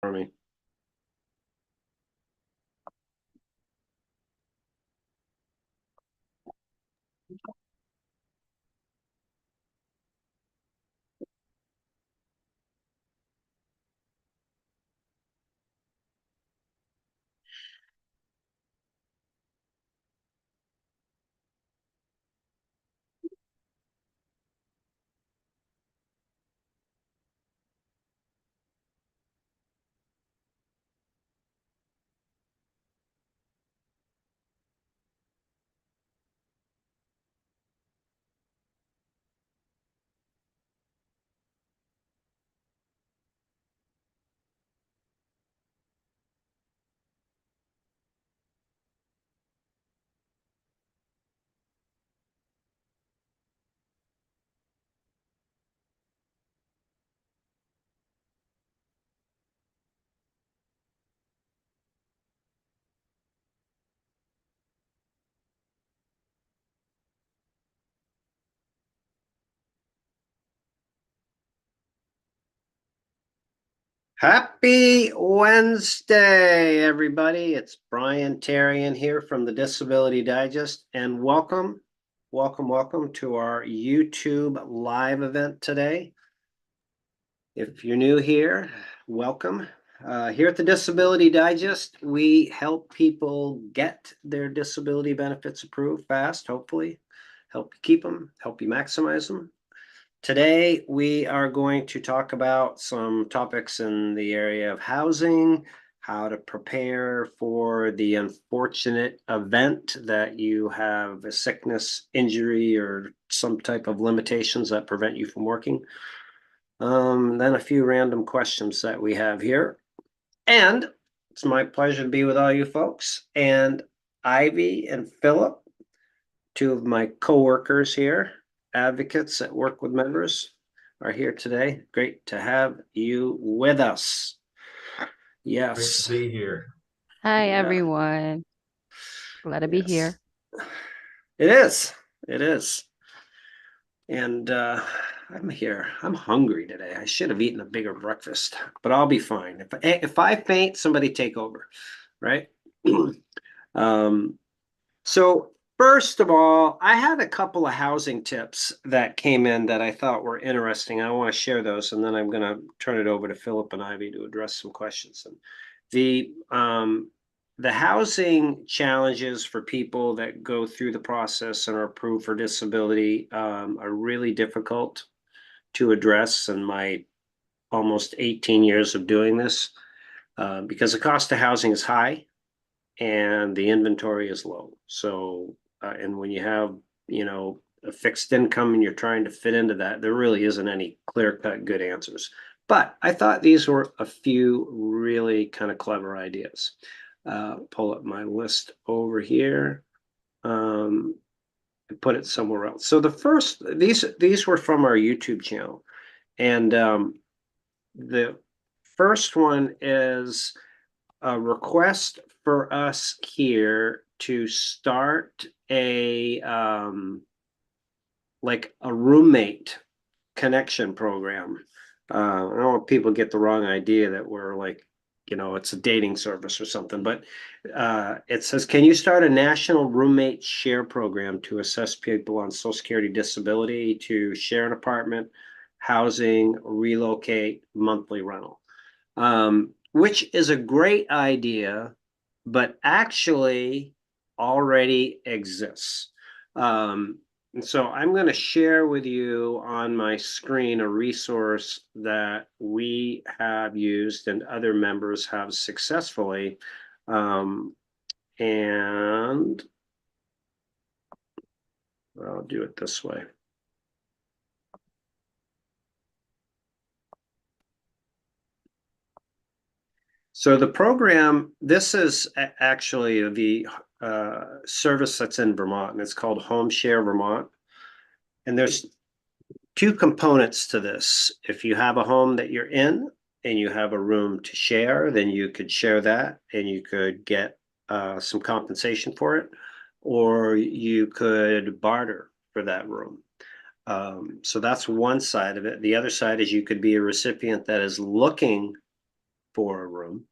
for me. Happy Wednesday, everybody. It's Brian Terrian here from the Disability Digest, and welcome to our YouTube live event today. If you're new here, welcome. Here at the Disability Digest, we help people get their disability benefits approved fast, hopefully, help you keep them, help you maximize them. Today, we are going to talk about some topics in the area of housing, how to prepare for the unfortunate event that you have a sickness, injury, or some type of limitations that prevent you from working. Then a few random questions that we have here. And it's my pleasure to be with all you folks. And Ivy and Philip, two of my coworkers here, advocates that work with members, are here today. Great to have you with us. Great Yes. to be here. Hi, Yeah. everyone. Glad to be Yes. here. It is. It is. And I'm here. I'm hungry today. I should have eaten a bigger breakfast, but I'll be fine. If I faint, somebody take over, right? um, So first of all, I had a couple of housing tips that came in that I thought were interesting. I want to share those, and then I'm going to turn it over to Philip and Ivy to address some questions. And the um, the housing challenges for people that go through the process and are approved for disability are really difficult to address in my almost 18 years of doing this because the cost of housing is high and the inventory is low. So, and when you have, a fixed income and you're trying to fit into that, there really isn't any clear-cut good answers. But I thought these were a few really kind of clever ideas. Pull up my list over here. And put it somewhere else. So the first, these were from our YouTube channel, and the first one is a request for us here to start a like a roommate connection program. I don't want people to get the wrong idea that we're like, it's a dating service or something, but it says, can you start a national roommate share program to assess people on Social Security disability to share an apartment, housing, relocate, monthly rental? Which is a great idea, but actually already exists. And so I'm going to share with you on my screen a resource that we have used and other members have successfully. And I'll do it this way. So the program, this is actually the service that's in Vermont, and it's called Home Share Vermont. And there's two components to this. If you have a home that you're in and you have a room to share, then you could share that and you could get some compensation for it, or you could barter for that room. So that's one side of it. The other side is you could be a recipient that is looking for a room.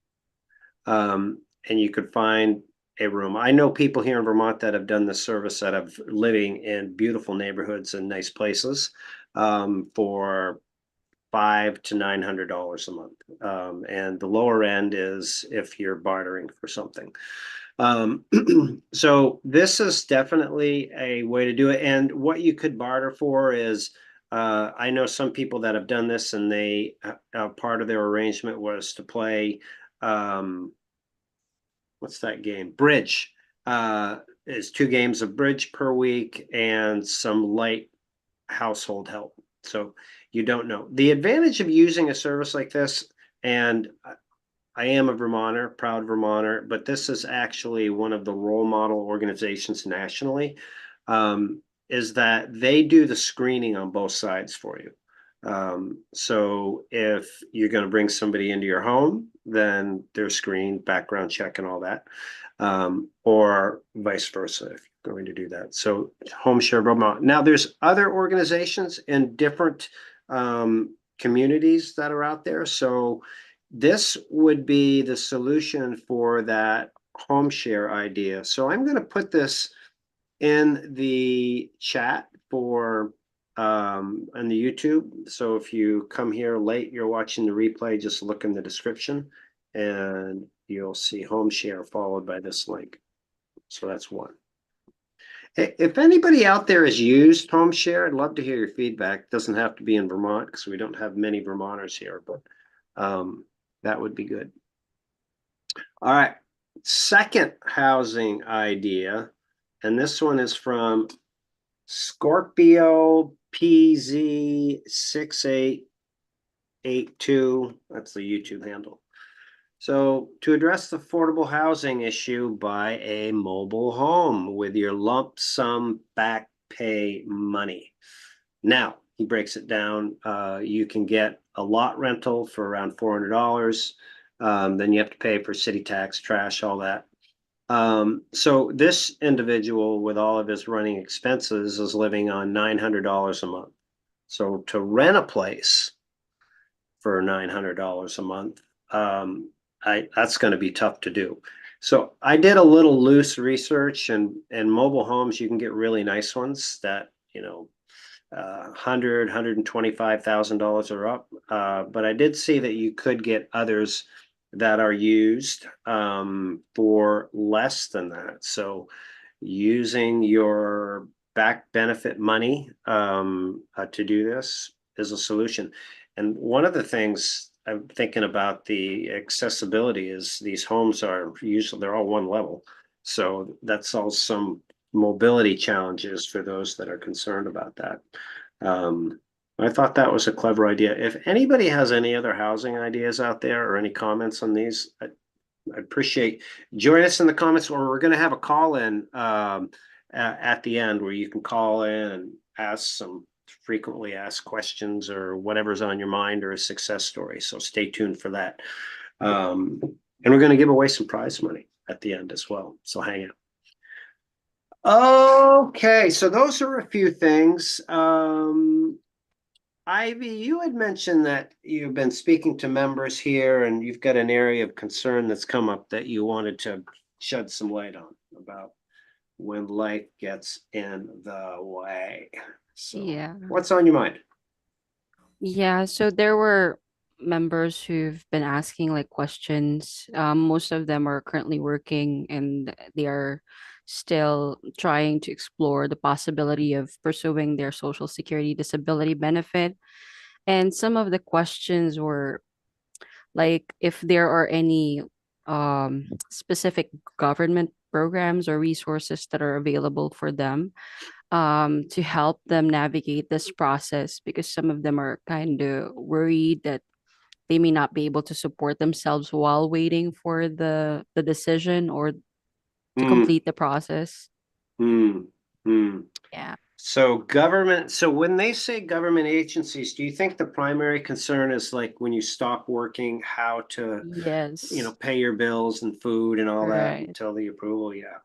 And you could find a room. I know people here in Vermont that have done this service that have living in beautiful neighborhoods and nice places for $500 to $900 a month. And the lower end is if you're bartering for something. So this is definitely a way to do it. And what you could barter for is, I know some people that have done this, and they part of their arrangement was to play, what's that game? Bridge. Is 2 games of bridge per week and some light household help. So you don't know. The advantage of using a service like this, and I am a Vermonter, proud Vermonter, but this is actually one of the role model organizations nationally, is that they do the screening on both sides for you. So if you're going to bring somebody into your home, then they're screened, background check and all that, or vice versa if you're going to do that. So Home Share Vermont. Now there's other organizations in different communities that are out there. So this would be the solution for that home share idea. So I'm going to put this in the chat for on the YouTube. So if you come here late, you're watching the replay, just look in the description and you'll see home share followed by this link. So that's one. If anybody out there has used home share, I'd love to hear your feedback. It doesn't have to be in Vermont because we don't have many Vermonters here, but that would be good. All right. Second housing idea, and this one is from Scorpio PZ6882. That's the YouTube handle. So to address the affordable housing issue, buy a mobile home with your lump sum back pay money. Now, he breaks it down. You can get a lot rental for around $400. Then you have to pay for city tax, trash, all that. So this individual with all of his running expenses is living on $900 a month. So to rent a place for $900 a month, that's going to be tough to do. So I did a little loose research, and mobile homes, you can get really nice ones that, $125,000 or up. But I did see that you could get others that are used for less than that. So using your back benefit money to do this is a solution. And one of the things I'm thinking about the accessibility is these homes are usually, they're all one level. So that solves some mobility challenges for those that are concerned about that. I thought that was a clever idea. If anybody has any other housing ideas out there or any comments on these, I appreciate, join us in the comments, or we're going to have a call in at the end where you can call in and ask some frequently asked questions or whatever's on your mind or a success story. So stay tuned for that. And we're going to give away some prize money at the end as well. So hang out. Okay, so those are a few things. Ivy, you had mentioned that you've been speaking to members here and you've got an area of concern that's come up that you wanted to shed some light on about when life gets in the way. So Yeah. what's on your mind? Yeah, so there were members who've been asking like questions. Most of them are currently working and they are still trying to explore the possibility of pursuing their Social Security disability benefit. And some of the questions were like if there are any specific government programs or resources that are available for them to help them navigate this process, because some of them are kind of worried that they may not be able to support themselves while waiting for the decision or to Mm, complete the process. mm, mm. Yeah. So government, so when they say government agencies, do you think the primary concern is like when you stop working, how to, Yes. pay your bills and food and all that Right. until the approval? Yeah.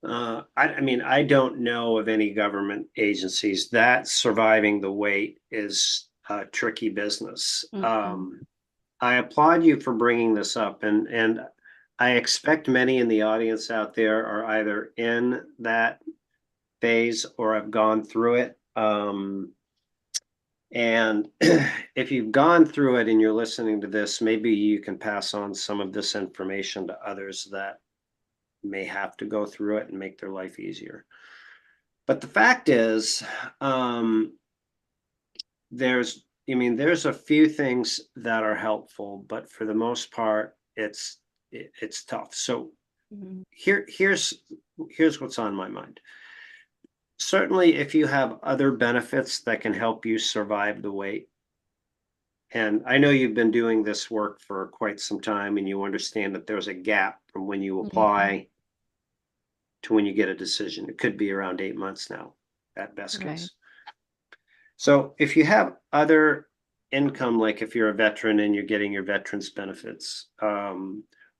I mean, I don't know of any government agencies that surviving the wait is a tricky business. Mm-hmm. I applaud you for bringing this up, and I expect many in the audience out there are either in that phase or have gone through it. And if you've gone through it and you're listening to this, maybe you can pass on some of this information to others that may have to go through it and make their life easier. But the fact is, there's a few things that are helpful, but for the most part, it's tough. So here's what's on my mind. Certainly, if you have other benefits that can help you survive the wait, and I know you've been doing this work for quite some time, and you understand that there's a gap from when you apply to when you get a decision. It could be around 8 months now, at best Right. case. So if you have other income, like if you're a veteran and you're getting your veterans benefits,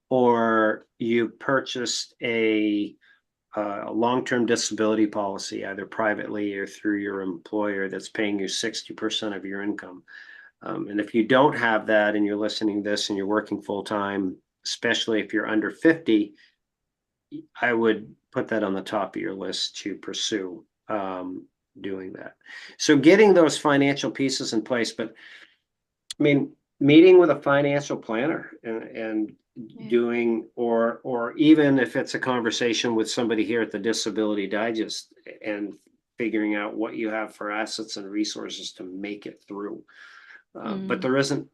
or you purchased a long-term disability policy, either privately or through your employer, that's paying you 60% of your income. And if you don't have that and you're listening to this and you're working full-time, especially if you're under 50, I would put that on the top of your list to pursue doing that. So getting those financial pieces in place, but I mean, meeting with a financial planner and doing, or even if it's a conversation with somebody here at the Disability Digest and figuring out what you have for assets and resources to make it through. But there isn't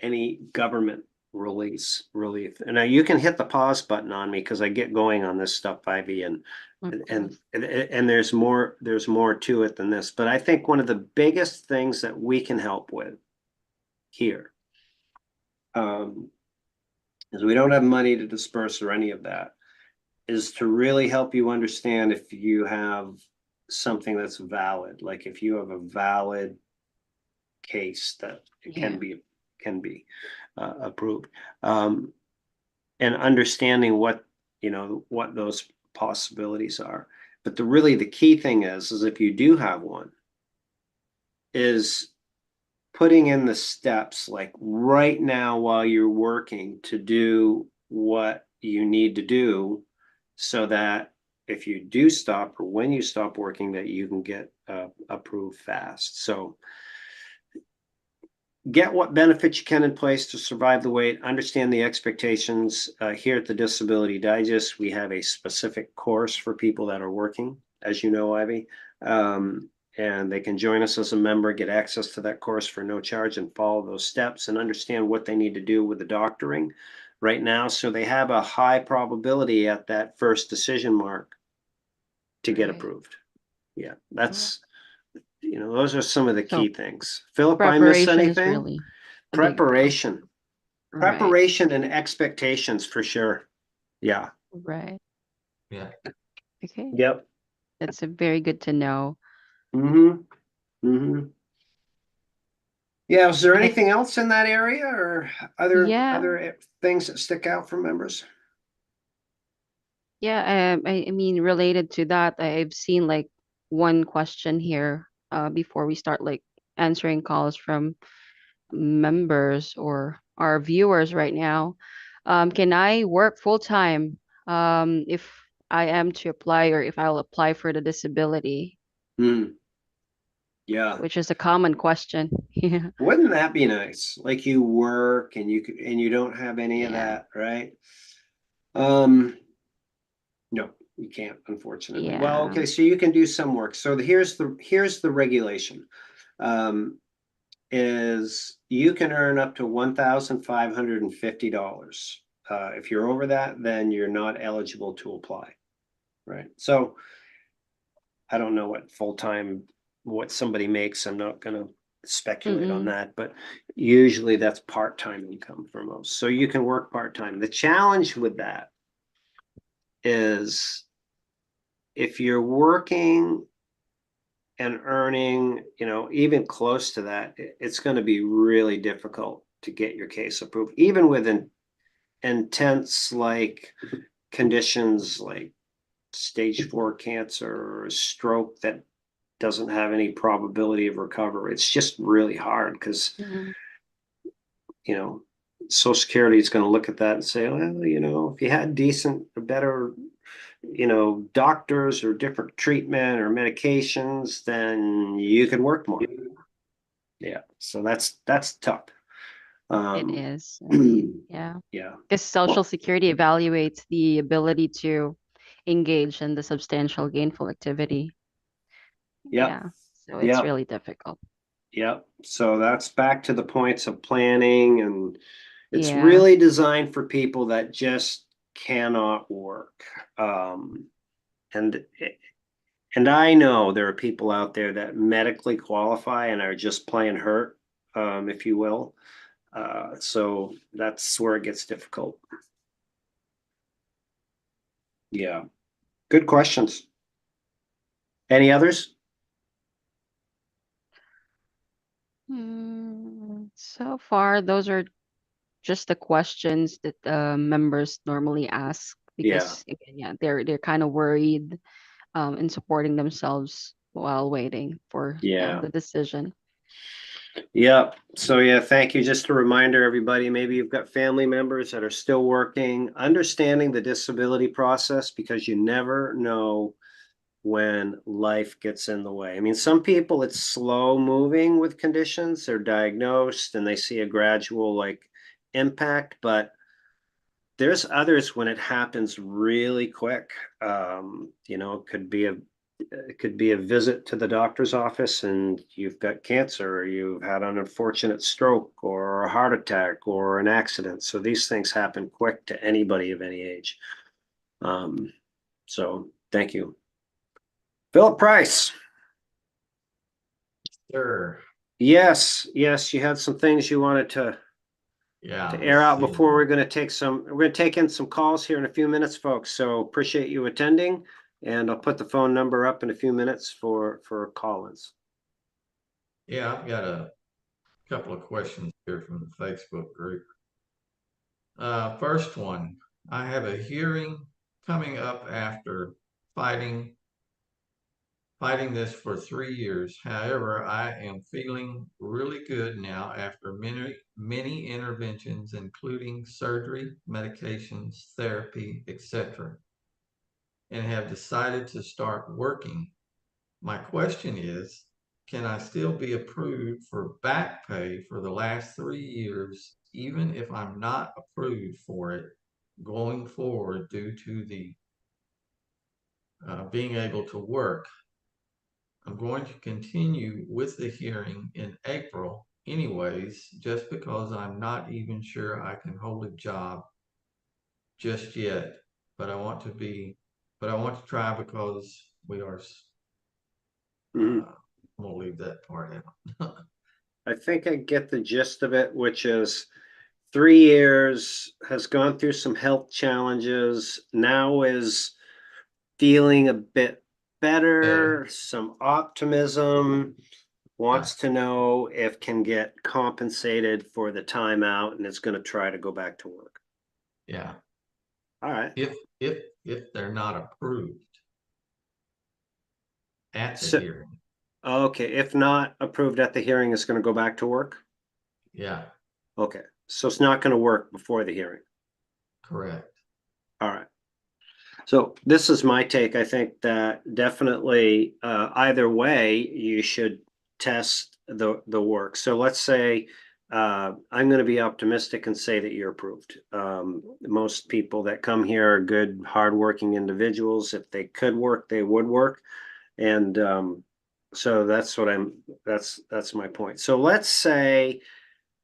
any government relief. And now you can hit the pause button on me because I get going on this stuff, Ivy, and there's more to it than this. But I think one of the biggest things that we can help with here is we don't have money to disperse or any of that, is to really help you understand if you have something that's valid, like if you have a valid case that can be approved, and understanding what those possibilities are. But the key thing is if you do have one, is putting in the steps, like right now while you're working, to do what you need to do so that if you do stop or when you stop working, that you can get approved fast. So get what benefits you can in place to survive the wait, understand the expectations. Here at the Disability Digest, we have a specific course for people that are working, as you know, Ivy. And they can join us as a member, get access to that course for no charge, and follow those steps and understand what they need to do with the doctoring right now. So they have a high probability at that first decision mark to get approved. Yeah, those are some of the key things. Philip, I miss Preparation is anything? really a big deal. Preparation. Right. Preparation and expectations for sure. Yeah. Right. Yeah. Okay. Yep. That's a very good to know. Yeah, is there anything else in that area or Yeah. other things that stick out for members? Yeah, I mean, related to that, I've seen like one question here before we start like answering calls from members or our viewers right now. Can I work full time if I am to apply or if I'll apply for the disability? Yeah. Which is a common question. Yeah. Wouldn't that be nice? Like you work and you don't have any of that, right? No, you can't, unfortunately. Well, Yeah. okay, so you can do some work. So here's the regulation. Is you can earn up to $1,550. If you're over that, then you're not eligible to apply, right? So I don't know what somebody makes. I'm not going to speculate on that, but usually that's part-time income for most. So you can work part-time. The challenge with that is if you're working and earning, even close to that, it's going to be really difficult to get your case approved, even with intense like conditions like stage 4 cancer or a stroke that doesn't have any probability of recovery. It's just really hard because you know, Social Security is going to look at that and say, well, if you had decent, better, doctors or different treatment or medications, then you can work more. Yeah. So that's tough. It Um, is indeed. Yeah. yeah. Because Social Well, Security evaluates the ability to engage in the substantial gainful activity. yep. Yeah. So it's Yep. really difficult. Yep. So that's back to the points of planning, and it's Yeah. really designed for people that just cannot work. Um, and and I know there are people out there that medically qualify and are just plain hurt, if you will. So that's where it gets difficult. Yeah. Good questions. Any others? So far, those are just the questions that members normally ask Yeah. because again, yeah, they're kind of worried in supporting themselves while waiting for Yeah. the decision. Yep. So yeah, thank you. Just a reminder, everybody, maybe you've got family members that are still working, understanding the disability process, because you never know when life gets in the way. I mean, some people it's slow moving with conditions. They're diagnosed and they see a gradual impact, but there's others when it happens really quick. It could be a visit to the doctor's office and you've got cancer, or you've had an unfortunate stroke or a heart attack or an accident. So these things happen quick to anybody of any age. Um, so thank you. Philip Price. Sure. Yes, you had some things you wanted to Yeah, air let's out see. before we're going to take in some calls here in a few minutes, folks. So appreciate you attending, and I'll put the phone number up in a few minutes for call-ins. Yeah, I've got a couple of questions here from the Facebook group. First one, I have a hearing coming up after fighting this for 3 years. However, I am feeling really good now after many interventions, including surgery, medications, therapy, etc., and have decided to start working. My question is, can I still be approved for back pay for the last 3 years, even if I'm not approved for it going forward due to the being able to work? I'm going to continue with the hearing in April anyways, just because I'm not even sure I can hold a job just yet. But I want to try because we are, Mhm. I'm gonna leave that part out. I think I get the gist of it, which is 3 years, has gone through some health challenges, now is feeling a bit Better. better, some optimism, wants to know if can get compensated for the time out, and is going to try to go back to work. Yeah. All right. If they're not approved at the So, hearing. okay, if not approved at the hearing, it's going to go back to work. Yeah, Okay, so it's not going to work before the hearing. correct. All right. So this is my take. I think that definitely either way, you should test the work. So let's say I'm going to be optimistic and say that you're approved. Most people that come here are good, hardworking individuals. If they could work, they would work, and so that's my point. So let's say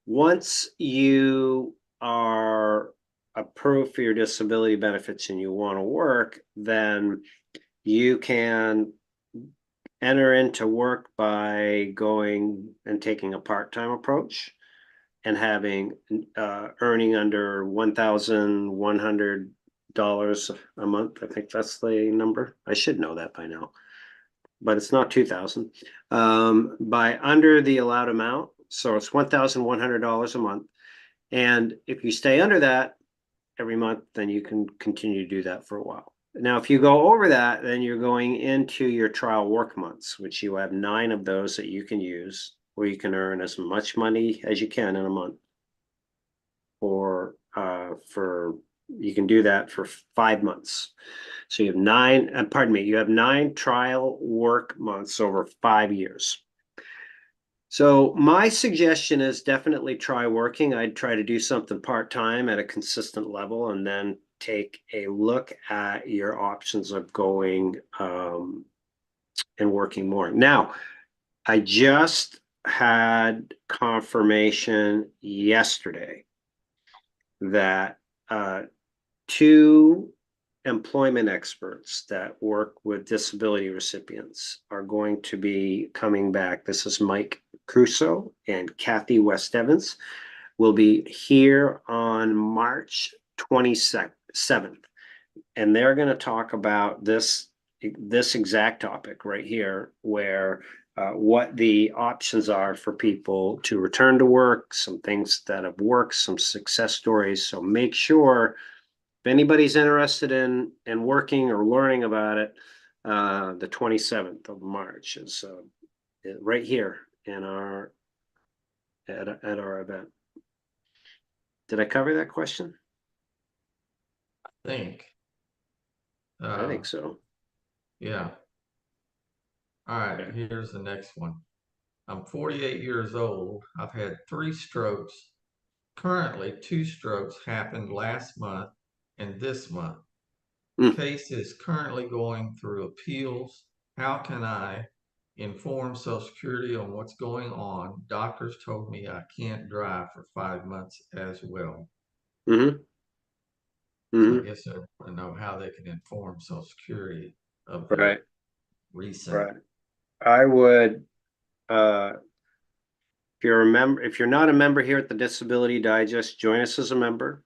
once you are approved for your disability benefits and you want to work, then you can enter into work by going and taking a part-time approach and having earning under $1,100 a month. I think that's the number. I should know that by now, but it's not 2,000. By under the allowed amount, so it's $1,100 a month. And if you stay under that every month, then you can continue to do that for a while. Now, if you go over that, then you're going into your trial work months, which you have 9 of those that you can use, where you can earn as much money as you can in a month. for you can do that for 5 months. So you have nine, pardon me, you have 9 trial work months over 5 years. So my suggestion is definitely try working. I'd try to do something part-time at a consistent level and then take a look at your options of going and working more. Now, I just had confirmation yesterday that 2 employment experts that work with disability recipients are going to be coming back. This is Mike Crusoe and Kathy West Evans will be here on March 27th. And they're going to talk about this exact topic right here, where what the options are for people to return to work, some things that have worked, some success stories. So make sure if anybody's interested in working or learning about it, the 27th of March is right here in our at our event. Did I cover that question? Think. I think so. Yeah. All right, Okay. here's the next one. I'm 48 years old. I've had 3 strokes. Currently, 2 strokes happened last month and this month. Mm. Case is currently going through appeals. How can I inform Social Security on what's going on? Doctors told me I can't drive for 5 months as well. Mm-hmm. So I Mm-hmm. guess I want to know how they can inform Social Security of Right. their recent. Right. I would if you're not a member here at the Disability Digest, join us as a member.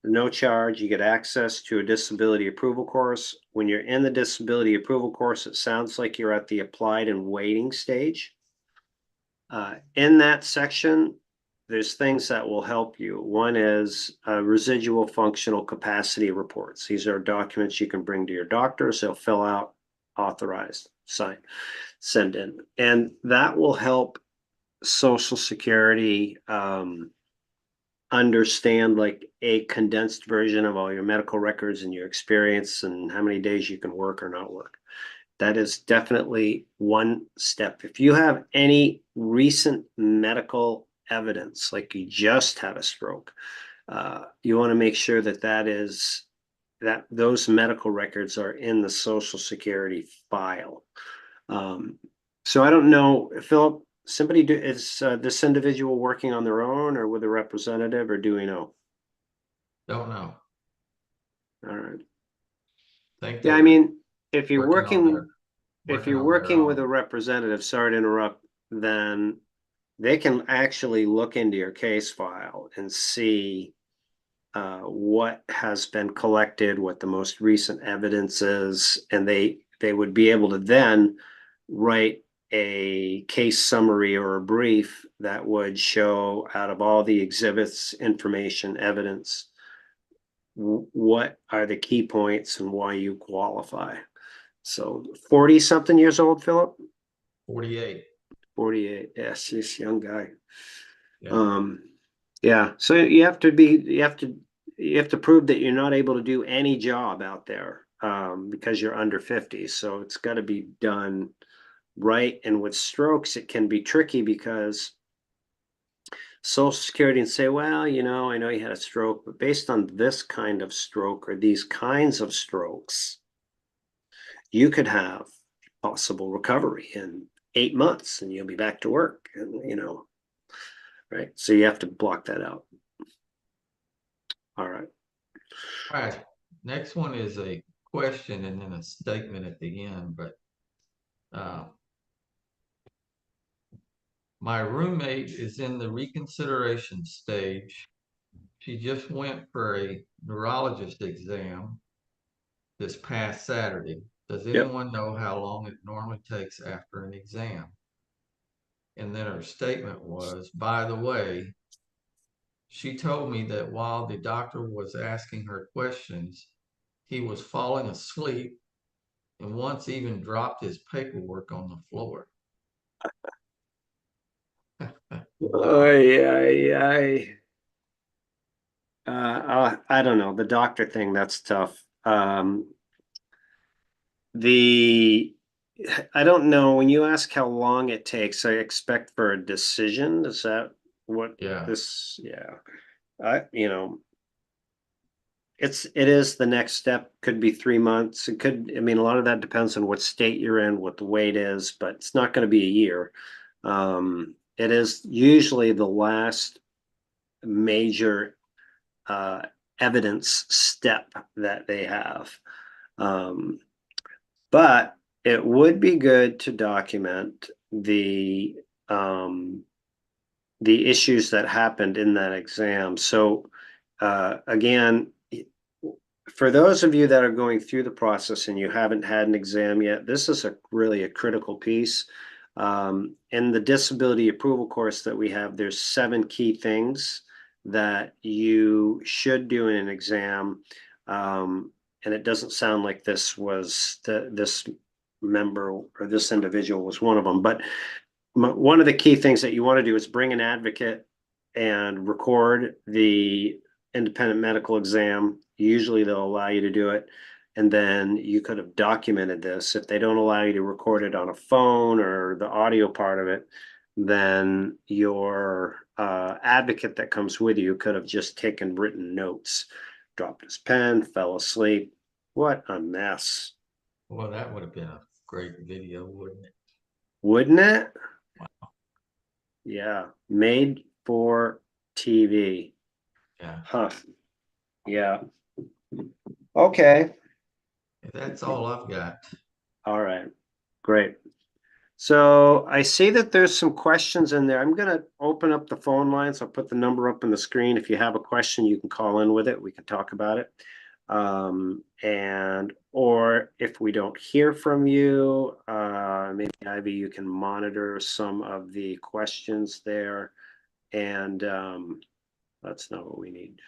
No charge. You get access to a disability approval course. When you're in the disability approval course, it sounds like you're at the applied and waiting stage. In that section, there's things that will help you. One is residual functional capacity reports. These are documents you can bring to your doctors. They'll fill out, authorize, sign, send in. And that will help Social Security understand like a condensed version of all your medical records and your experience and how many days you can work or not work. That is definitely one step. If you have any recent medical evidence, like you just had a stroke, you want to make sure that those medical records are in the Social Security file. So I don't know, Philip, is this individual working on their own or with a representative, or do we know? Don't know. All right. Think Yeah, I they're mean, if you're working on their working with own. a representative, sorry to interrupt, then they can actually look into your case file and see what has been collected, what the most recent evidence is, and they would be able to then write a case summary or a brief that would show out of all the exhibits, information, evidence, what are the key points and why you qualify. So 40 something years old, Philip? 48. 48. Yes, this young guy. Yeah. Yeah. So you have to prove that you're not able to do any job out there because you're under 50. So it's got to be done right. And with strokes, it can be tricky because Social Security and say, well, I know you had a stroke, but based on this kind of stroke or these kinds of strokes, you could have possible recovery in 8 months and you'll be back to work. And, right. So you have to block that out. All right. All right. Next one is a question and then a statement at the end. But uh, my roommate is in the reconsideration stage. She just went for a neurologist exam this past Saturday. Does Yep. anyone know how long it normally takes after an exam? And then her statement was, by the way, she told me that while the doctor was asking her questions, he was falling asleep and once even dropped his paperwork on the floor. Wow. Ay, ay, ay. I don't know. The doctor thing, that's tough. The I don't know. When you ask how long it takes, I expect for a decision. Is that what Yeah. this? Yeah. You know, it is the next step. Could be 3 months. It could, I mean, a lot of that depends on what state you're in, what the weight is, but it's not going to be a year. It is usually the last major uh, evidence step that they have. Um, but it would be good to document um, the issues that happened in that exam. So again, for those of you that are going through the process and you haven't had an exam yet, this is really a critical piece. In the disability approval course that we have, there's 7 key things that you should do in an exam. And it doesn't sound like this member or this individual was one of them, but one of the key things that you want to do is bring an advocate and record the independent medical exam. Usually they'll allow you to do it. And then you could have documented this. If they don't allow you to record it on a phone or the audio part of it, then your advocate that comes with you could have just taken written notes, dropped his pen, fell asleep. What a mess. Well, that would have been a great video, wouldn't it? Wouldn't it? Wow. Yeah. Made for TV. Yeah. Huh. Yeah. Okay. That's all I've got. All right. Great. So I see that there's some questions in there. I'm going to open up the phone lines. I'll put the number up on the screen. If you have a question, you can call in with it. We can talk about it. Or if we don't hear from you, maybe Ivy, you can monitor some of the questions there. And that's not what we need.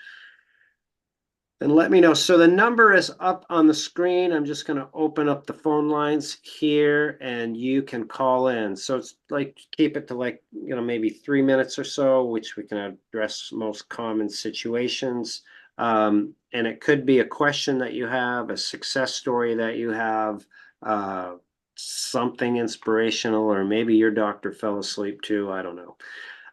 Then let me know. So the number is up on the screen. I'm just going to open up the phone lines here and you can call in. So it's like, keep it to like, maybe 3 minutes or so, which we can address most common situations. And it could be a question that you have, a success story that you have, something inspirational, or maybe your doctor fell asleep too. I don't know.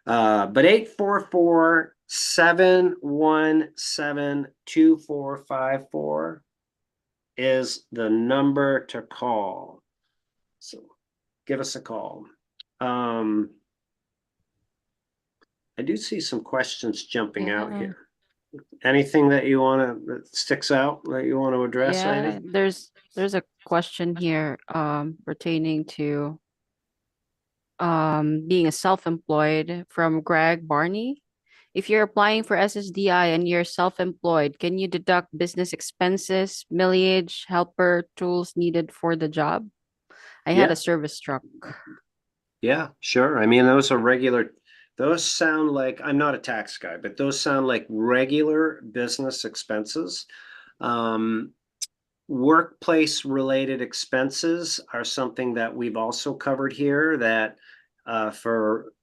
But 844-717-2454 is the number to call. So give us a call. I do see some questions jumping out Yeah. here. Anything that that sticks out that you want to address, Yeah, Ivy? there's a question here pertaining to being a self-employed from Greg Barney. If you're applying for SSDI and you're self-employed, can you deduct business expenses, millage, helper, tools needed for the job? I had Yeah, a service truck. yeah, sure. I mean, those sound like, I'm not a tax guy, but those sound like regular business expenses. Um, Workplace related expenses are something that we've also covered here that for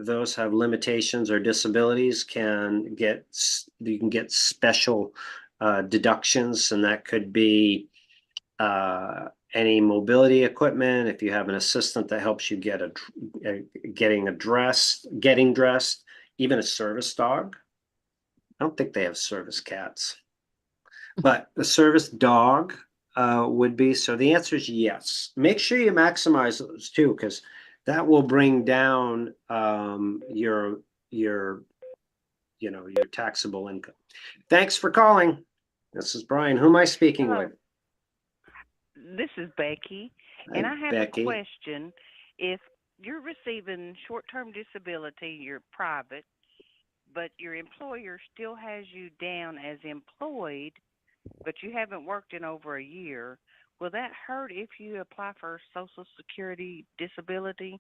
those have limitations or disabilities you can get special deductions, and that could be any mobility equipment. If you have an assistant that helps you getting dressed, even a service dog. I don't think they have service cats, but the service dog would be. So the answer is yes. Make sure you maximize those too, because that will bring down your your taxable income. Thanks for calling. This is Brian. Who am I speaking Hello, with? this is Becky, and Hi, I have a Becky. question. If you're receiving short-term disability, you're private, but your employer still has you down as employed, but you haven't worked in over a year, will that hurt if you apply for Social Security disability?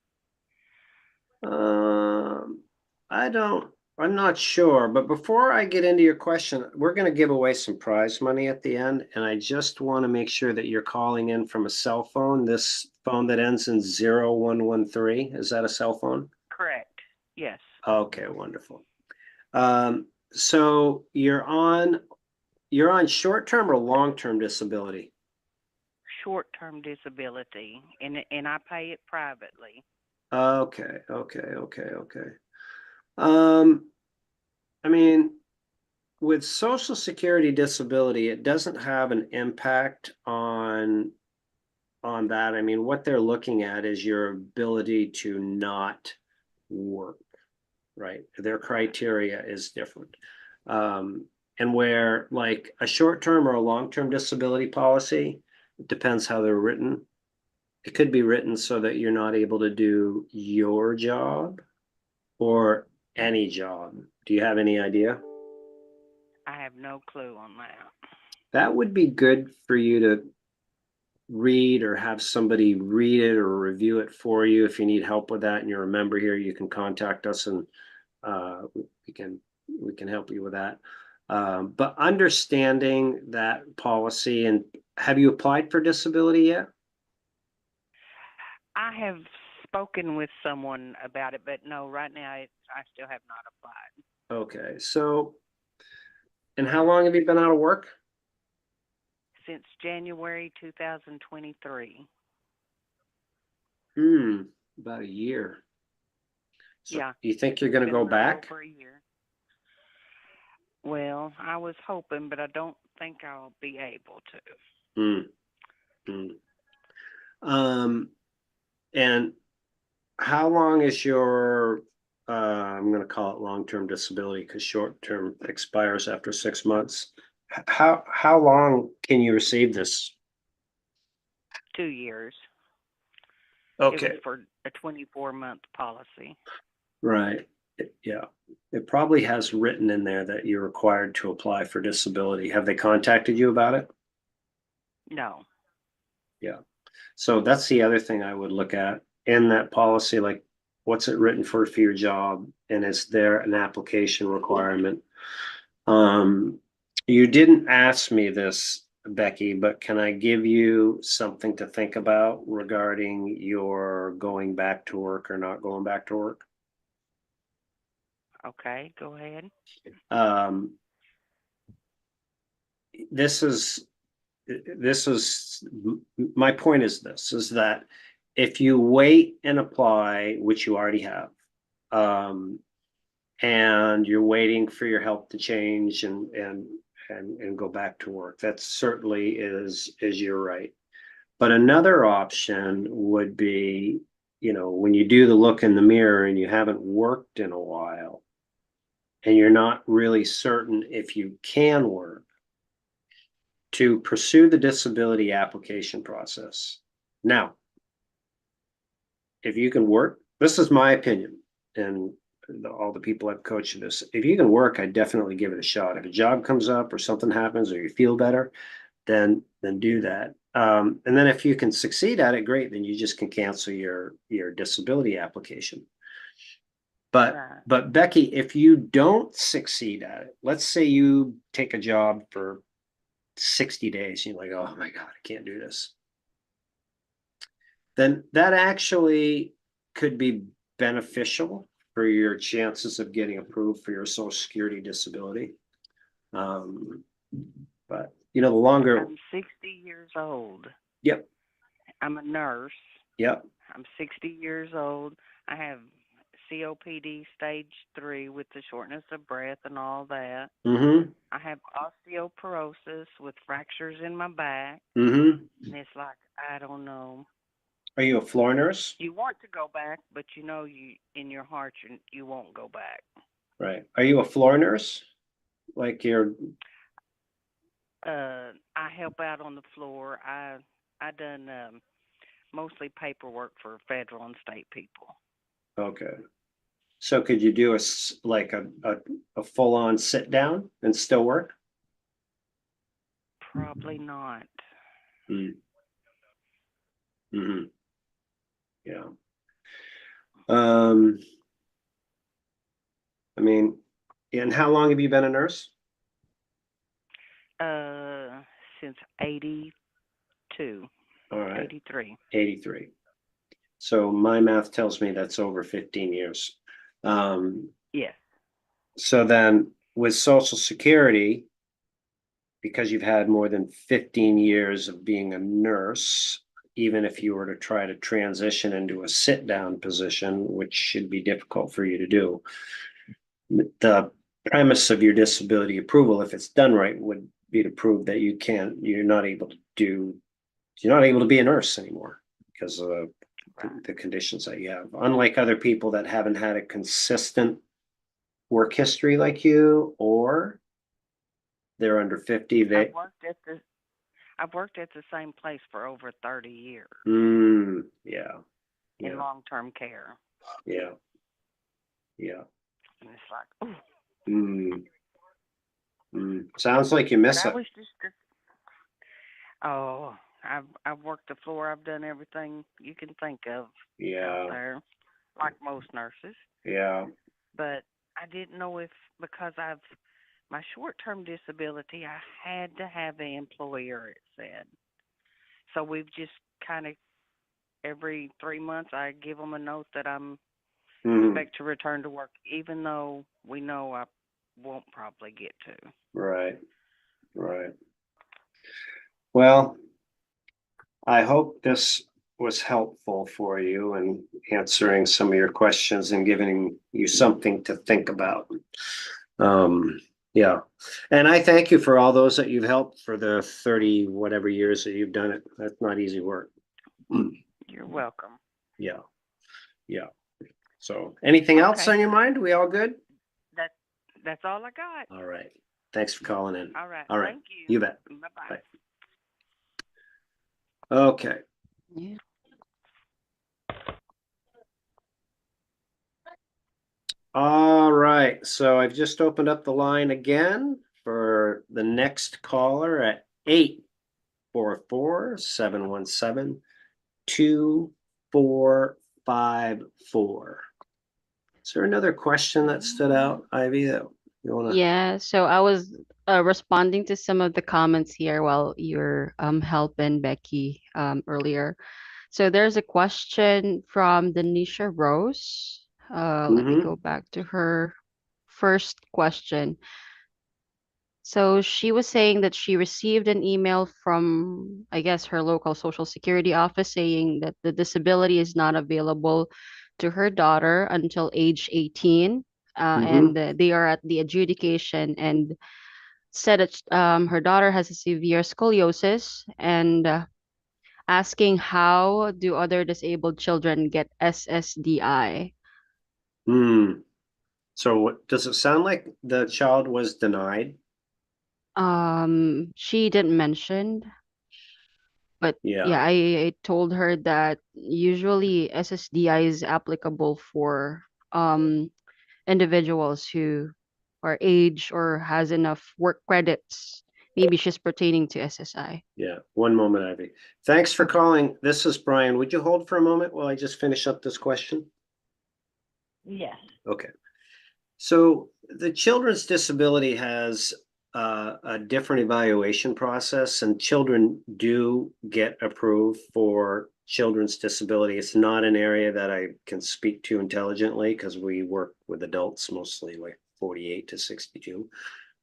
Um, I don't, I'm not sure, but before I get into your question, we're going to give away some prize money at the end, and I just want to make sure that you're calling in from a cell phone. This phone that ends in 0113, is that a cell phone? Correct. Yes. Okay, wonderful. Um, so you're on short-term or long-term disability? Short-term disability, and I pay it privately. Okay, okay, okay, okay. Um, I mean, with Social Security disability, it doesn't have an impact on that. I mean, what they're looking at is your ability to not work, right? Their criteria is different. And where like a short-term or a long-term disability policy, it depends how they're written. It could be written so that you're not able to do your job or any job. Do you have any idea? I have no clue on that. That would be good for you to read or have somebody read it or review it for you. If you need help with that and you're a member here, you can contact us and we can help you with that. But understanding that policy, and have you applied for disability yet? I have spoken with someone about it, but no, right now I still have not applied. Okay, so, and how long have you been out of work? Since January 2023. About a year. So Yeah. you think you're gonna Been go a little back? over a year. Well, I was hoping, but I don't think I'll be able to. Hmm. Hmm. And how long is your, I'm gonna call it long-term disability because short-term expires after 6 months. How long can you receive this? 2 years. It was Okay, for a 24-month policy. right. Yeah, it probably has written in there that you're required to apply for disability. Have they contacted you about it? No. Yeah. So that's the other thing I would look at in that policy, like what's it written for your job, and is there an application requirement? Um, you didn't ask me this, Becky, but can I give you something to think about regarding your going back to work or not going back to work? Okay, go ahead. Um, this is this is my point is this is that if you wait and apply, which you already have, um, and you're waiting for your health to change and go back to work, that certainly is your right. But another option would be, when you do the look in the mirror and you haven't worked in a while and you're not really certain if you can work, to pursue the disability application process. Now, if you can work, this is my opinion, and all the people I've coached in this, if you can work, I definitely give it a shot. If a job comes up or something happens or you feel better, then do that. And then if you can succeed at it, great. Then you just can cancel your disability application. But Right. but Becky, if you don't succeed at it, let's say you take a job for 60 days, you're like, oh my God, I can't do this. Then that actually could be beneficial for your chances of getting approved for your Social Security disability. Um, but the longer, I'm 60 years old. yep, I'm a nurse. yep, I'm 60 years old. I have COPD stage 3 with the shortness of breath and all that. mm-hmm, I have osteoporosis with fractures in my back. mm-hmm. And it's like, I don't know. Are you a floor nurse? You want to go back, but you in your heart you won't go back. Right. Are you a floor nurse? Like you're, I help out on the floor. I done mostly paperwork for federal and state people. okay. So could you do like a full-on sit down and still work? Probably not. Mm. Mm-hmm. Yeah. Um, I mean, and how long have you been a nurse? Since 82, All right, 83. 83. So my math tells me that's over 15 years. Um, Yes. so then with Social Security, because you've had more than 15 years of being a nurse, even if you were to try to transition into a sit-down position, which should be difficult for you to do, the premise of your disability approval, if it's done right, would be to prove that you're not able to be a nurse anymore because of the conditions that you have. Unlike other people that haven't had a consistent work history like you, or they're under 50, I've worked at the same place for over 30 years yeah, in long-term care. yeah. And it's like, Sounds like you but miss I it. was just, I've worked the floor. I've done everything you can think of out there, like most nurses. Yeah. But I didn't know if, because my short-term disability, I had to have an employer, it said. So we've just kind of, every 3 months, I give them a note that I'm expect to return to work, even though we know I won't probably get to. Right. Well, I hope this was helpful for you in answering some of your questions and giving you something to think about. Yeah. And I thank you for all those that you've helped for the 30 whatever years that you've done it. That's not easy work. You're welcome. Yeah. So anything else on your mind? We all good? That's all I got. All right. Thanks for calling in. All right. All right. Thank you. You bet. Bye-bye. Bye. Okay. Yeah. All right. So I've just opened up the line again for the next caller at 844-717-2454. Is there another question that stood out, Ivy, that you want to? Yeah, so I was responding to some of the comments here while you're helping Becky earlier. So there's a question from Denisha Rose. Let me go back to her first question. So she was saying that she received an email from, I guess, her local Social Security office saying that the disability is not available to her daughter until age 18. And they are at the adjudication and said that her daughter has a severe scoliosis and asking how do other disabled children get SSDI? So what does it sound like the child was denied? She didn't mention, but yeah, I told her that usually SSDI is applicable for individuals who are age or has enough work credits. Maybe she's pertaining to SSI. Yeah. One moment, Ivy. Thanks for calling. This is Brian. Would you hold for a moment while I just finish up this question? Yes. Okay. So the children's disability has a different evaluation process, and children do get approved for children's disability. It's not an area that I can speak to intelligently because we work with adults mostly, like 48 to 62.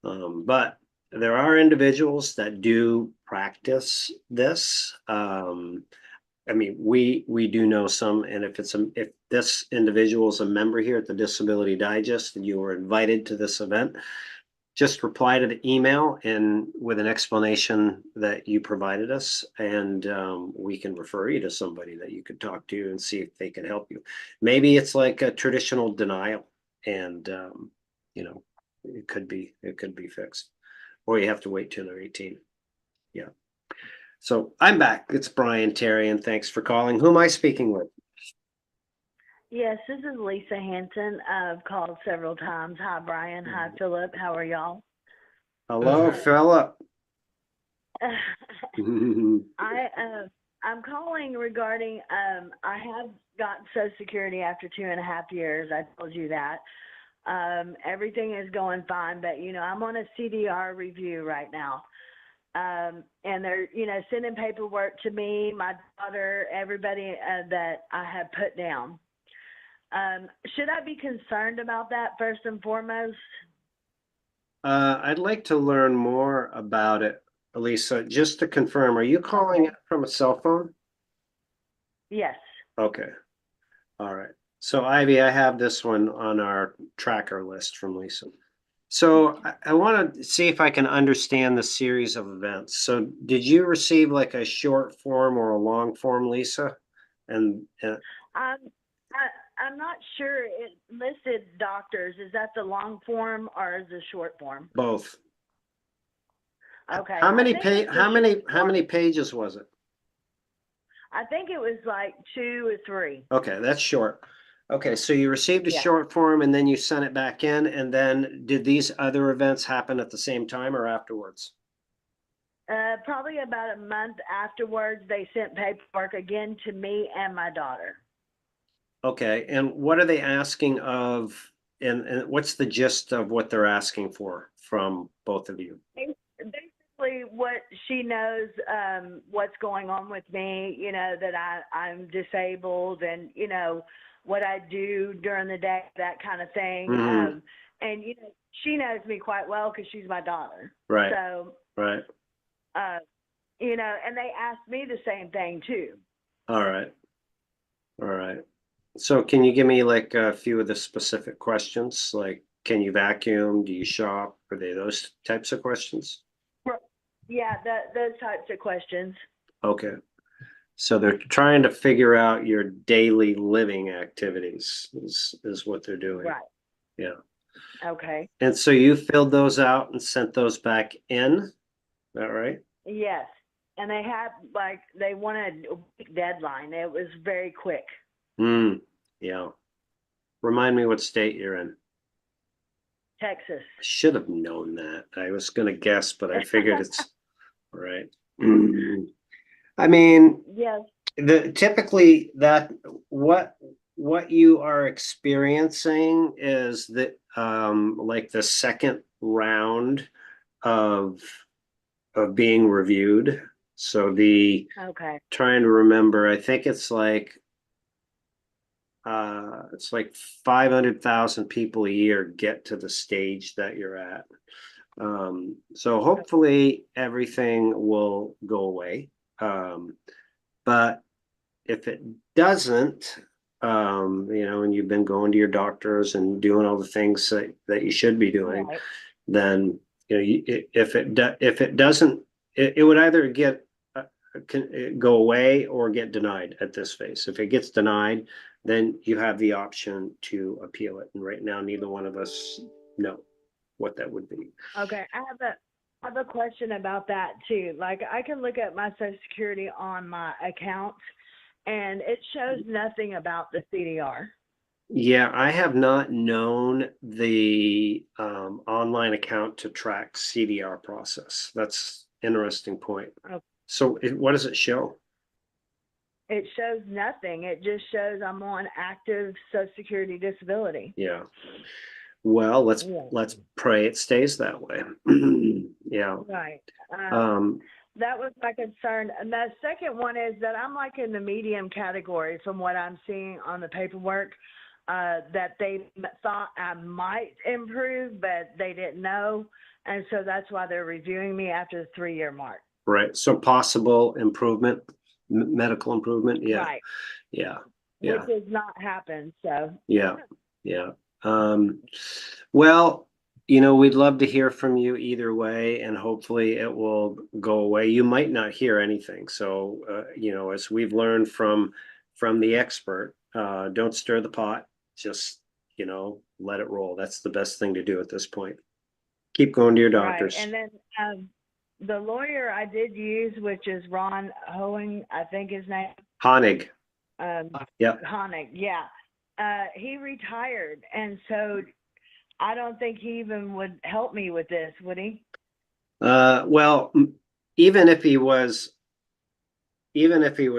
But there are individuals that do practice this. I mean, we do know some, and if this individual is a member here at the Disability Digest and you were invited to this event, just reply to the email and with an explanation that you provided us, and we can refer you to somebody that you could talk to and see if they can help you. Maybe it's like a traditional denial, and it could be fixed, or you have to wait till they're 18. Yeah. So I'm back. It's Brian Terry, and thanks for calling. Who am I speaking with? Yes, this is Lisa Hanson. I've called several times. Hi, Brian. Hi, Philip. How are y'all? Hello, Philip. I'm calling regarding I have gotten Social Security after 2.5 years. I told you that. Everything is going fine, but I'm on a CDR review right now. And they're, sending paperwork to me, my daughter, everybody that I have put down. Should I be concerned about that first and foremost? I'd like to learn more about it, Elisa. Just to confirm, are you calling it from a cell phone? Yes. Okay. All right. So Ivy, I have this one on our tracker list from Lisa. So I want to see if I can understand the series of events. So did you receive like a short form or a long form, Lisa? And I, I'm not sure. It listed doctors. Is that the long form or is the short form? both. Okay. How I many think it's the how many short how form. many pages was it? I think it was like 2 or 3. Okay, that's short. Okay, so you received a Yeah. short form and then you sent it back in, and then did these other events happen at the same time or afterwards? Probably about a month afterwards, they sent paperwork again to me and my daughter. Okay, and what are they asking of, and what's the gist of what they're asking for from both of you? Basically, what she knows, what's going on with me, that I'm disabled and, what I do during the day, that kind of thing. Mhm. And, she knows me quite well because she's my daughter. Right, So, right, and they asked me the same thing too. all right, all right. So can you give me like a few of the specific questions? Like, can you vacuum? Do you shop? Are they those types of questions? Yeah, those types of questions. Okay. So they're trying to figure out your daily living activities is what they're doing. Right. Yeah. Okay. And so you filled those out and sent those back in? Is that right? Yes. And they wanted a week deadline. It was very quick. Yeah. Remind me what state you're in. Texas. I should have known that. I was gonna guess, but I figured it's right. I mean, Yes. typically that what you are experiencing is that like the second round of being reviewed. So the Okay. trying to remember, I think it's like 500,000 people a year get to the stage that you're at. So hopefully everything will go away. But if it doesn't, and you've been going to your doctors and doing all the things that you should be doing, Right. then if it doesn't, it would either go away or get denied at this phase. If it gets denied, then you have the option to appeal it. And right now, neither one of us know what that would be. Okay. I have a question about that too. Like I can look at my Social Security on my account and it shows nothing about the CDR. Yeah, I have not known the online account to track CDR process. That's interesting point. Okay. So what does it show? It shows nothing. It just shows I'm on active Social Security disability. Yeah. Well, Yeah. let's pray it stays that way. Yeah. Right. Um, That was my concern. And the second one is that I'm like in the medium category from what I'm seeing on the paperwork, that they thought I might improve, but they didn't know. And so that's why they're reviewing me after the 3-year mark. right. So possible improvement, medical improvement. Yeah. Right. Yeah. Which Yeah. has not happened. So, Yeah. Yeah. Well, we'd love to hear from you either way, and hopefully it will go away. You might not hear anything. So, as we've learned from the expert, don't stir the pot. Just, let it roll. That's the best thing to do at this point. Keep going to your right. doctors. And then the lawyer I did use, which is Ron Hoeing, I think his name. Honig. Yeah. Honig, yeah. He retired, and so I don't think he even would help me with this, would he? Well, even if he was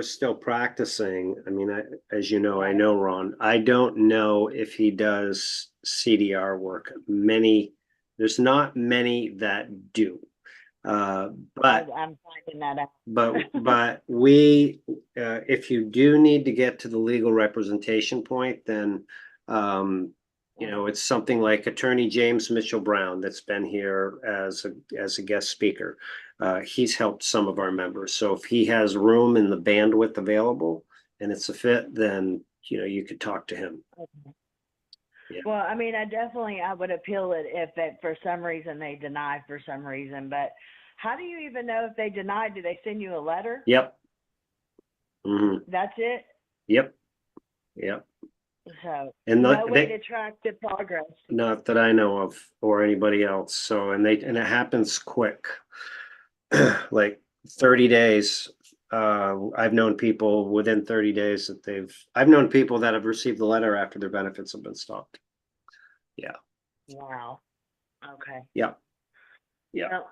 still practicing, I mean, as you know, I Right. know Ron. I don't know if he does CDR work. There's not many that do. But I'm finding that out. but we, if you do need to get to the legal representation point, then You know, it's something like Attorney James Mitchell Brown that's been here as a guest speaker. He's helped some of our members. So if he has room and the bandwidth available and it's a fit, then, you know, you could talk to him. Okay. Yeah. Well, I mean, I would appeal it if for some reason they deny for some reason. But how do you even know if they denied? Do they send you a letter? Yep. Mm-hmm. That's it. Yep. Yep. So And no way to track the progress. not that I know of or anybody else. So, and it happens quick, like 30 days. I've known people within 30 days I've known people that have received the letter after their benefits have been stopped. Yeah. Wow. Okay. Yeah. Yeah. Well,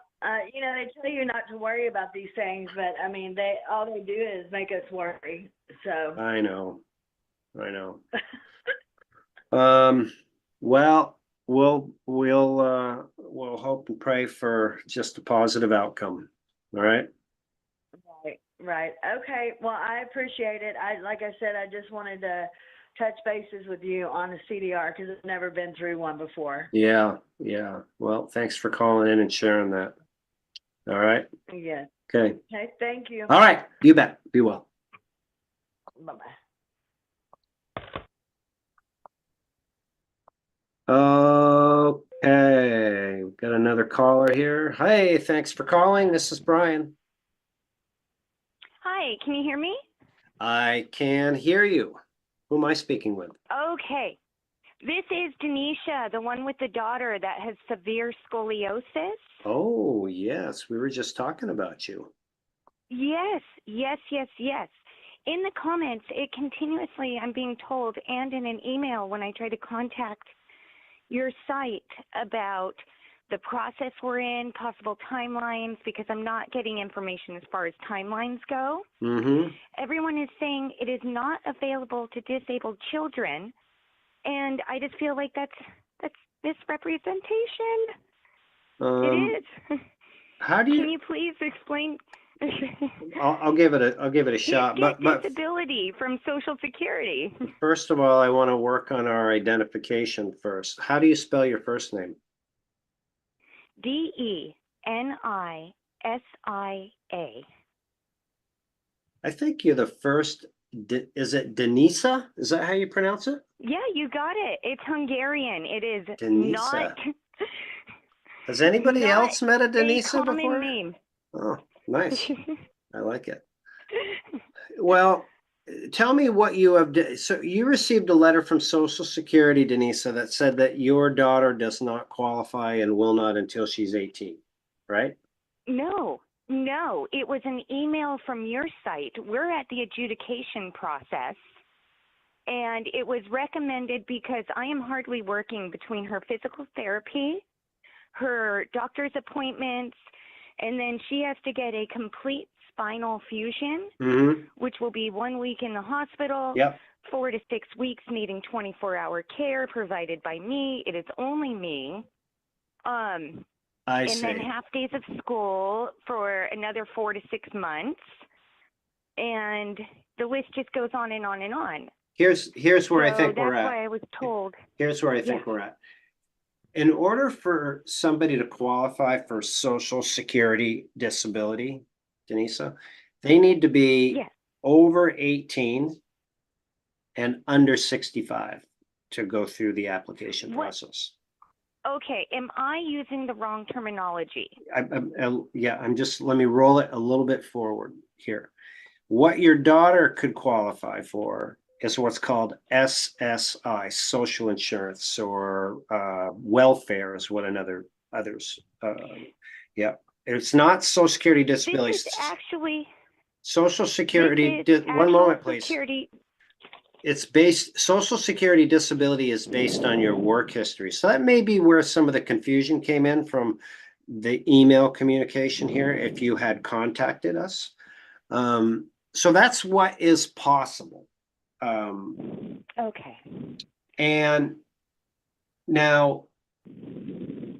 you know, they tell you not to worry about these things, but I mean, all they do is make us worry. So. I know. Well, we'll hope and pray for just a positive outcome. All right. Right. Okay. Well, I appreciate it. Like I said, I just wanted to touch bases with you on the CDR because I've never been through one before. Yeah. Well, thanks for calling in and sharing that. All right. Yeah. Okay. Okay. Thank you. All right. You bet. Be well. Bye-bye. Okay. We've got another caller here. Hey, thanks for calling. This is Brian. Hi, can you hear me? I can hear you. Who am I speaking with? Okay. This is Denisha, the one with the daughter that has severe scoliosis. Oh, yes. We were just talking about you. Yes. In the comments, it continuously, I'm being told, and in an email when I try to contact your site about the process we're in, possible timelines, because I'm not getting information as far as timelines go. Mm-hmm. Everyone is saying it is not available to disabled children, and I just feel like that's misrepresentation. It is. How do Can you please explain? I'll give it a shot. Get But disability from Social Security. first of all, I want to work on our identification first. How do you spell your first name? DENISIA. I think you're the first. Is it Denisa? Is that how you pronounce it? Yeah, you got it. It's Hungarian. It is Denisa. not. Has anybody not else met a Denisa a common before? name. Oh, nice. I like it. Well, tell me what you have. So you received a letter from Social Security, Denisa, that said that your daughter does not qualify and will not until she's 18, right? No, it was an email from your site. We're at the adjudication process, and it was recommended because I am hardly working between her physical therapy, her doctor's appointments, and then she has to get a complete spinal fusion, which will be 1 week in the hospital, 4 to 6 weeks needing 24-hour care provided by me. It is only me. I and see. then half days of school for another 4 to 6 months. And the list just goes on and on and on. Here's where I think we're at. That's why I was told. Here's where I think we're at. In order for somebody to qualify for Social Security disability, Denisa, they need to be over 18 and under 65 to go through the application process. Okay, am I using the wrong terminology? I'm just, let me roll it a little bit forward here. What your daughter could qualify for is what's called SSI, social insurance, or welfare is what others. It's not Social Security disability. This is actually Social Security. One moment, please. It's based, Social Security disability is based on your work history. So that may be where some of the confusion came in from the email communication here, if you had contacted us. So that's what is possible. Okay. And now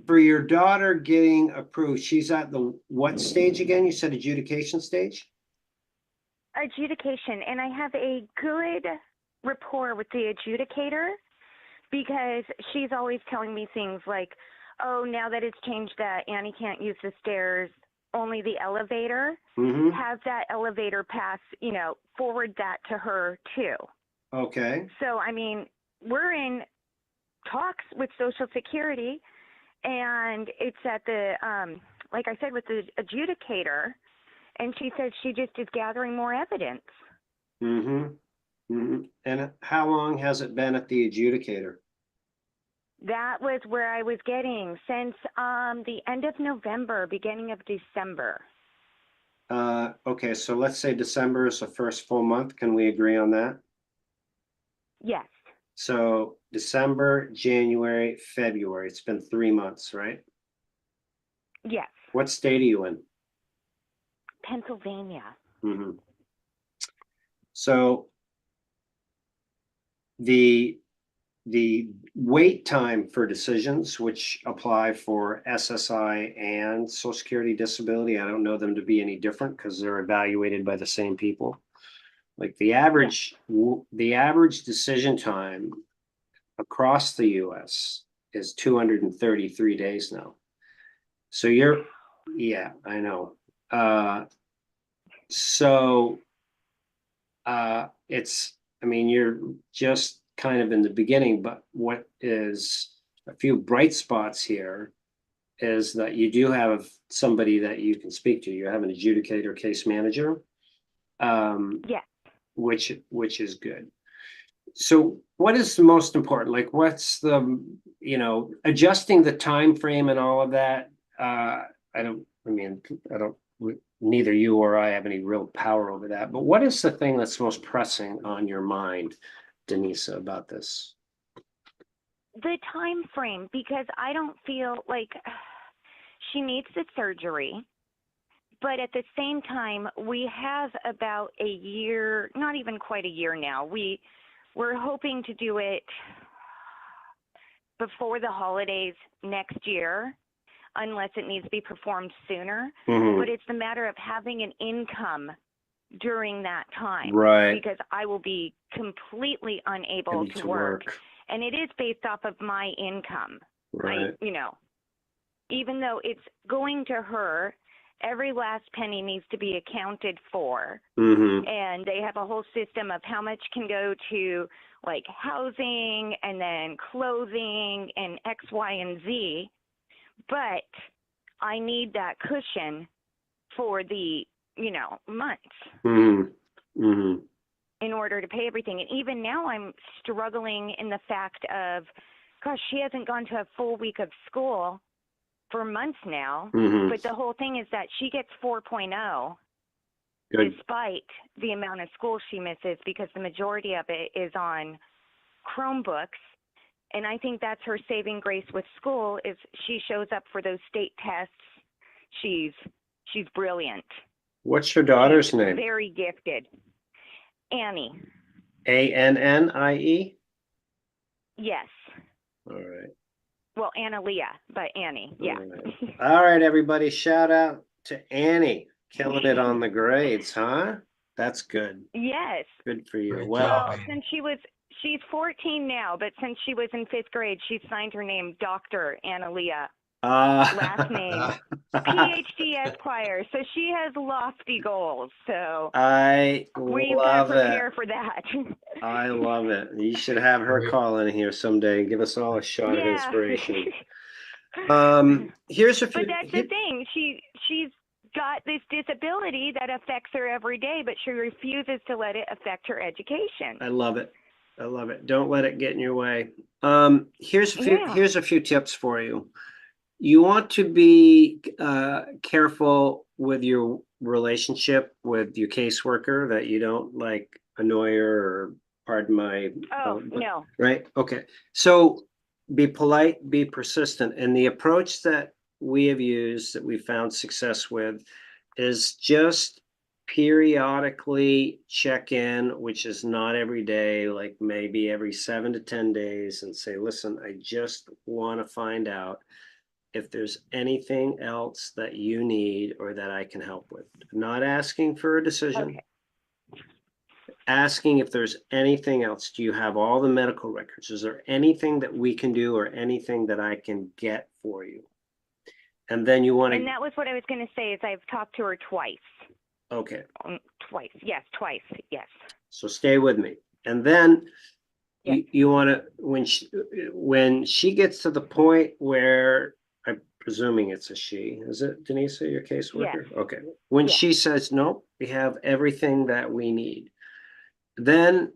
for your daughter getting approved, she's at the what stage again? You said adjudication stage? Adjudication. And I have a good rapport with the adjudicator because she's always telling me things like, oh, now that it's changed that Annie can't use the stairs, only the elevator, Mm-hmm. have that elevator pass, forward that to her too. Okay. So, I mean, we're in talks with Social Security, and it's at the, like I said, with the adjudicator, and she says she just is gathering more evidence. Mm-hmm. Mm-hmm. And how long has it been at the adjudicator? That was where I was getting since the end of November, beginning of December. Okay, so let's say December is the first full month. Can we agree on that? Yes. So December, January, February. It's been 3 months, right? Yes. What state are you in? Pennsylvania. Mm-hmm. So the wait time for decisions, which apply for SSI and Social Security disability, I don't know them to be any different because they're evaluated by the same people. Like the average decision time across the US is 233 days now. So yeah, I know. You're just kind of in the beginning, but what is a few bright spots here is that you do have somebody that you can speak to. You have an adjudicator case manager, Yes. which is good. So what is the most important? Like what's the, adjusting the time frame and all of that? Neither you or I have any real power over that, but what is the thing that's most pressing on your mind, Denisa, about this? The time frame, because I don't feel like she needs the surgery, but at the same time, we have about a year, not even quite a year now. We're hoping to do it before the holidays next year, unless it needs to be performed sooner. Mhm. But it's the matter of having an income during that time. Right. Because I will be completely unable Able to work. And it is based off of my income. Right. Even though it's going to her, every last penny needs to be accounted for. Mm-hmm. And they have a whole system of how much can go to like housing and then clothing and X, Y, and Z. But I need that cushion for the, months. Mm-hmm. Mm-hmm. In order to pay everything. And even now I'm struggling in the fact of, gosh, she hasn't gone to a full week of school for months now. Mm-hmm. But the whole thing is that she gets 4.0 Good. despite the amount of school she misses, because the majority of it is on Chromebooks. And I think that's her saving grace with school, is she shows up for those state tests. She's brilliant. What's your daughter's She's name? very gifted. Annie. Annie? Yes. All right. Well, Analia, but Annie. Yeah. All right, everybody. Shout out to Annie. Killing it on the grades, huh? That's good. Yes. Good for you. Great Well, job. Since she's 14 now, but since she was in 5th grade, she signed her name Dr. Analia. Last name PhD Esquire. So she has lofty goals. So we've got to prepare for that. I love it. You should have her Great. call in here someday and give us all a shot of Yeah. inspiration. Here's a few. But that's the thing. She's got this disability that affects her every day, but she refuses to let it affect her education. I love it. I love it. Don't let it get in your way. Here's a few tips for you. You want to be careful with your relationship with your caseworker, that you don't like annoy her, or pardon my. No. Right. Okay. So be polite, be persistent. And the approach that we have used, that we found success with, is just periodically check in, which is not every day, like maybe every 7 to 10 days, and say, listen, I just want to find out if there's anything else that you need or that I can help with. Not asking for a decision. Okay. asking if there's anything else. Do you have all the medical records? Is there anything that we can do or anything that I can get for you? And then you want And to, that was what I was going to say is I've talked to her twice. okay, Twice. Yes, twice. Yes. so stay with me. And then Yeah. you want to, when she gets to the point where, I'm presuming it's a she, is it Denisa, your caseworker? Yes. Okay, when Yes. she says, nope, we have everything that we need, then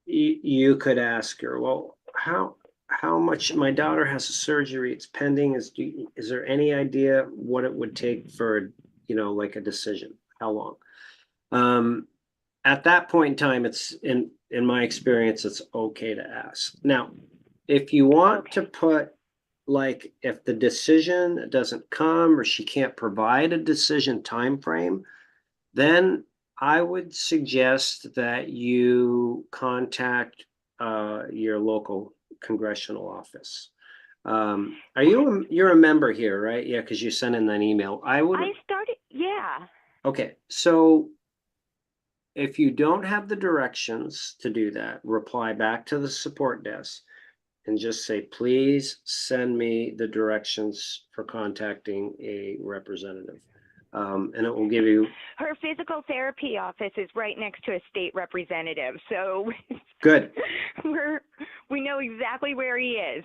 you could ask her, well, how much, my daughter has a surgery, it's pending, is there any idea what it would take for, like a decision? How long? At that point in time, it's in my experience, it's okay to ask. Now, if you want to put, like, if the decision doesn't come or she can't provide a decision time frame, then I would suggest that you contact your local congressional office. You're a member here, right? Yeah, because you sent in that email. I started, yeah. Okay, so if you don't have the directions to do that, reply back to the support desk and just say, please send me the directions for contacting a representative. And it will give you. Her physical therapy office is right next to a state representative, so Good. we know exactly where he is.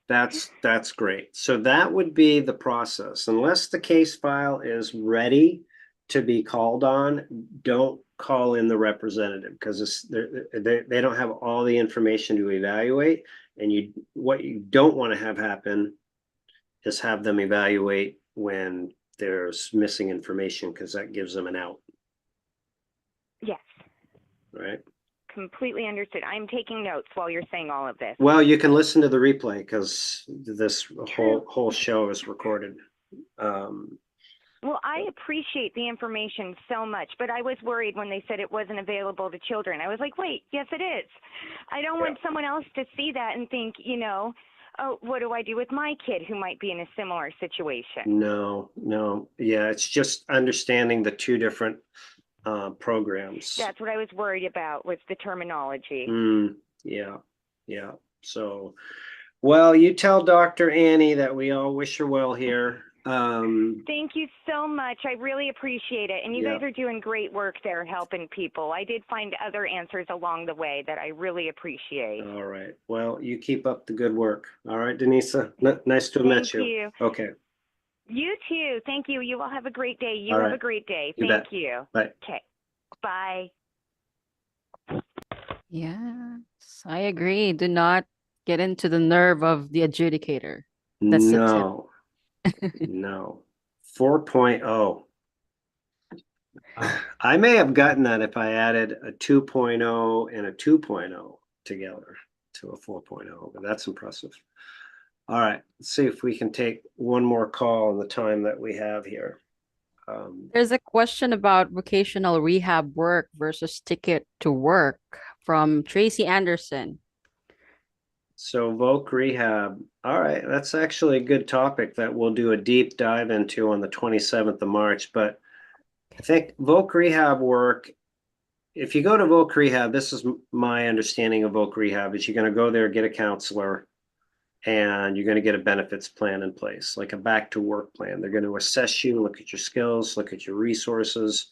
That's great. So that would be the process. Unless the case file is ready to be called on, don't call in the representative because they don't have all the information to evaluate. And what you don't want to have happen is have them evaluate when there's missing information because that gives them an out. Yes. Right. Completely understood. I'm taking notes while you're saying all of this. Well, you can listen to the replay because this whole show is recorded. Well, I appreciate the information so much, but I was worried when they said it wasn't available to children. I was like, wait, yes, it is. I don't want someone else to see that and think, oh, what do I do with my kid who might be in a similar situation? No. Yeah, it's just understanding the two different programs. That's what I was worried about, was the terminology. Yeah. So, well, you tell Dr. Annie that we all wish her well here. Thank you so much. I really appreciate it. And you guys are doing great work there helping people. I did find other answers along the way that I really appreciate. All right. Well, you keep up the good work. All right, Denisa. Nice to have met you. Thank you. Okay. You too. Thank you. You all have a great day. You All have right. a great day. You Thank bet. you. Bye. Okay. Bye. Yes, I agree. Do not get into the nerve of the adjudicator. That's the tip. No. No. 4.0. I may have gotten that if I added a 2.0 and a 2.0 together to a 4.0, but that's impressive. All right, let's see if we can take one more call in the time that we have here. There's a question about vocational rehab work versus ticket to work from Tracy Anderson. So voc rehab, all right, that's actually a good topic that we'll do a deep dive into on the 27th of March. But I think voc rehab work, if you go to voc rehab, this is my understanding of voc rehab, is you're going to go there, get a counselor, and you're going to get a benefits plan in place, like a back to work plan. They're going to assess you, look at your skills, look at your resources,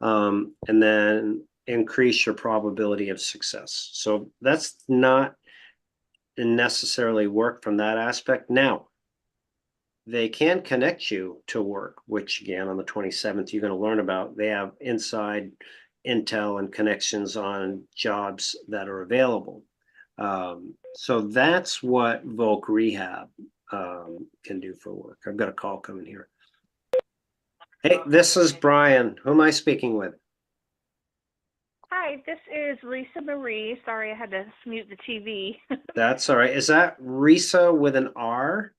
and then increase your probability of success. So that's not necessarily work from that aspect. Now, they can connect you to work, which again, on the 27th, you're going to learn about. They have inside intel and connections on jobs that are available. So that's what voc rehab can do for work. I've got a call coming here. Hey, this is Brian. Who am I speaking with? Hi, this is Lisa Marie. Sorry, I had to mute the TV. That's all right. Is that Risa with an R?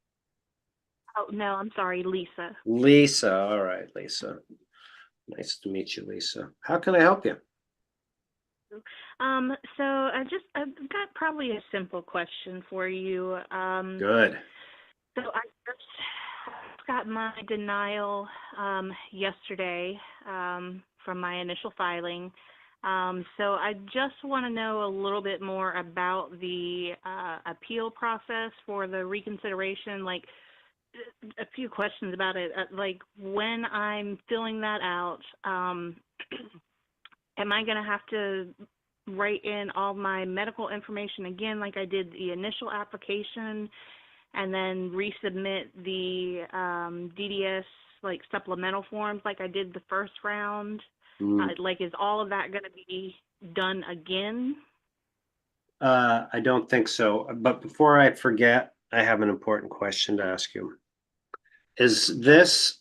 Oh, no, I'm sorry, Lisa. Lisa. All right, Lisa. Nice to meet you, Lisa. How can I help you? So I've got probably a simple question for you. Good. So I just got my denial yesterday from my initial filing. So I just want to know a little bit more about the appeal process for the reconsideration, like a few questions about it. Like when I'm filling that out, am I going to have to write in all my medical information again like I did the initial application and then resubmit the DDS like supplemental forms like I did the first round? Like, is all of that going to be done again? I don't think so. But before I forget, I have an important question to ask you. Is this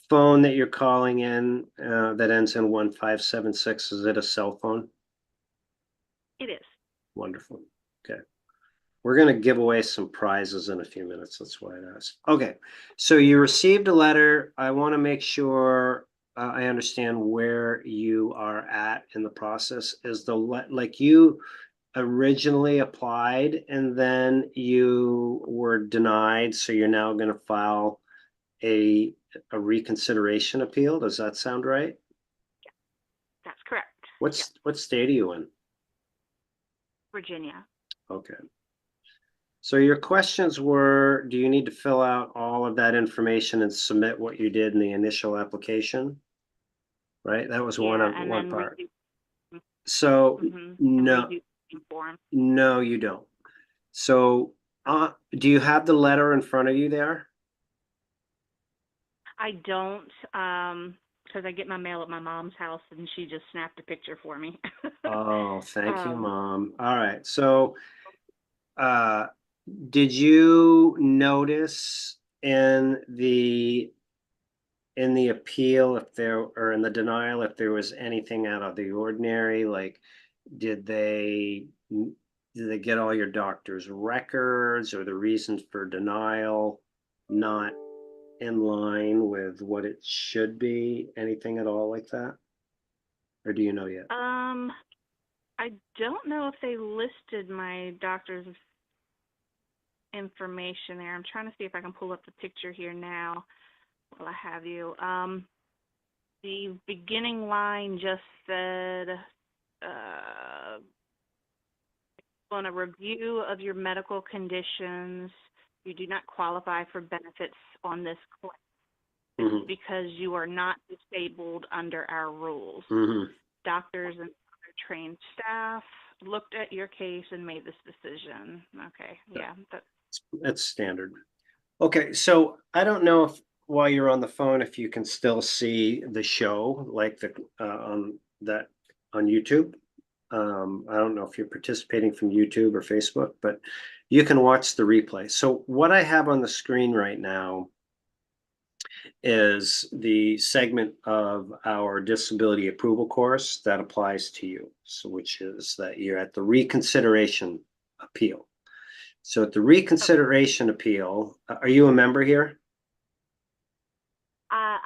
phone that you're calling in that ends in 1576, is it a cell phone? It is. Wonderful. Okay. We're going to give away some prizes in a few minutes. That's why I asked. Okay. So you received a letter. I want to make sure I understand where you are at in the process. Is like you originally applied and then you were denied, so you're now going to file a reconsideration appeal? Does that sound right? That's correct. What state are you in? Virginia. Okay. So your questions were, do you need to fill out all of that information and submit what you did in the initial application? Right? That was one part. So no, no, you don't. So do you have the letter in front of you there? I don't, because I get my mail at my mom's house and she just snapped a picture for me. Oh, thank you, Mom. All right. So did you notice in the appeal, if there, or in the denial, if there was anything out of the ordinary? Like, did they get all your doctor's records, or the reasons for denial not in line with what it should be? Anything at all like that? Or do you know yet? I don't know if they listed my doctor's information there. I'm trying to see if I can pull up the picture here now while I have you. The beginning line just said, on a review of your medical conditions, you do not qualify for benefits on this claim because you are not disabled under our rules. Doctors and other trained staff looked at your case and made this decision. Okay, yeah. That's standard. Okay, so I don't know if while you're on the phone, if you can still see the show, like the on YouTube. I don't know if you're participating from YouTube or Facebook, but you can watch the replay. So what I have on the screen right now is the segment of our disability approval course that applies to you. So which is that you're at the reconsideration appeal. So at the reconsideration appeal, are you a member here?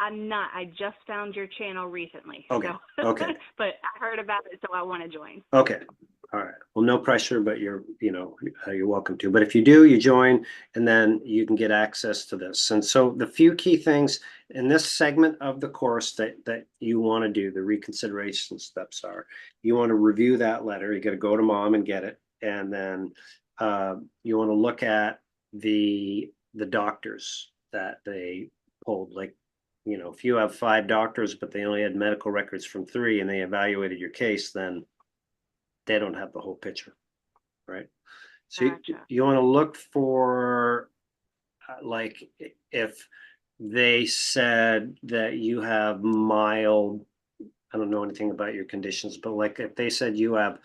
I'm not. I just found your channel recently. Okay. So, okay. But I heard about it, so I want to join. Okay. All right. Well, no pressure, but you're welcome to. But if you do, you join, and then you can get access to this. And so the few key things in this segment of the course that you want to do, the reconsideration steps are, you want to review that letter. You got to go to Mom and get it. And then you want to look at the doctors that they pulled. Like, if you have 5 doctors, but they only had medical records from 3 and they evaluated your case, then they don't have the whole picture, right? So Gotcha. you want to look for, like, if they said that you have mild, I don't know anything about your conditions, but like if they said you have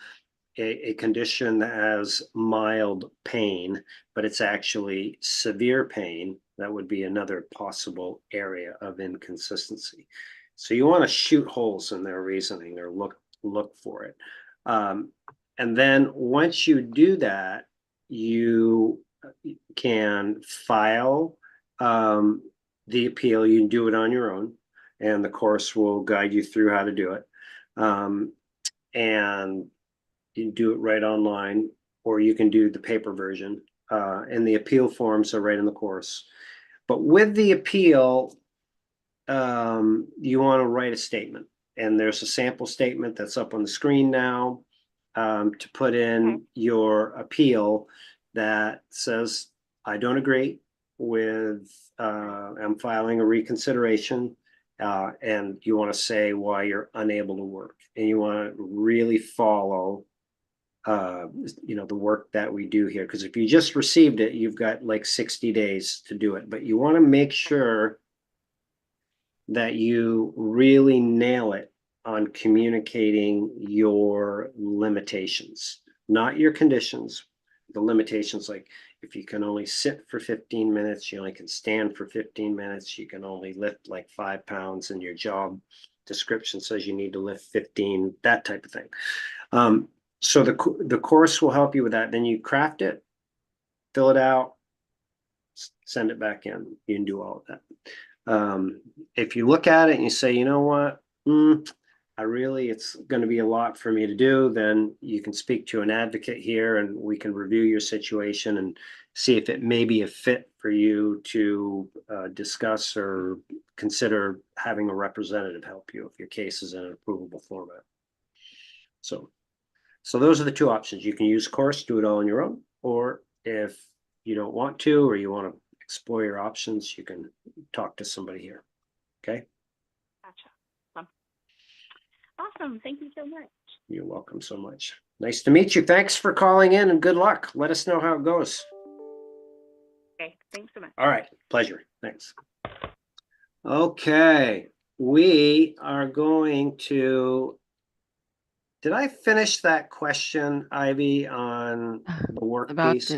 a condition that has mild pain, but it's actually severe pain, that would be another possible area of inconsistency. So you want to shoot holes in their reasoning or look for it. And then once you do that, you can file the appeal. You can do it on your own, and the course will guide you through how to do it. And you can do it right online, or you can do the paper version. And the appeal forms are right in the course. But with the appeal, you want to write a statement. and there's a sample statement that's up on the screen now, to put in your appeal that says, I don't agree with, I'm filing a reconsideration, and you want to say why you're unable to work, and you want to really follow the work that we do here. Because if you just received it, you've got like 60 days to do it, but you want to make sure that you really nail it on communicating your limitations, not your conditions, the limitations. Like if you can only sit for 15 minutes, you only can stand for 15 minutes, you can only lift like 5 pounds, and your job description says you need to lift 15, that type of thing. So the course will help you with that. Then you craft it, fill it out, send it back in. You can do all of that. If you look at it and you say, you know what, it's going to be a lot for me to do, then you can speak to an advocate here and we can review your situation and see if it may be a fit for you to discuss or consider having a representative help you if your case is in an approvable format. So those are the two options. You can use course, do it all on your own, or if you don't want to, or you want to explore your options, you can talk to somebody here. Okay. Gotcha. Awesome. Thank you so much. You're welcome so much. Nice to meet you. Thanks for calling in and good luck. Let us know how it goes. Okay. Thanks so much. All right. Pleasure. Thanks. Okay. We are going to, did I finish that question, Ivy, on the work About piece?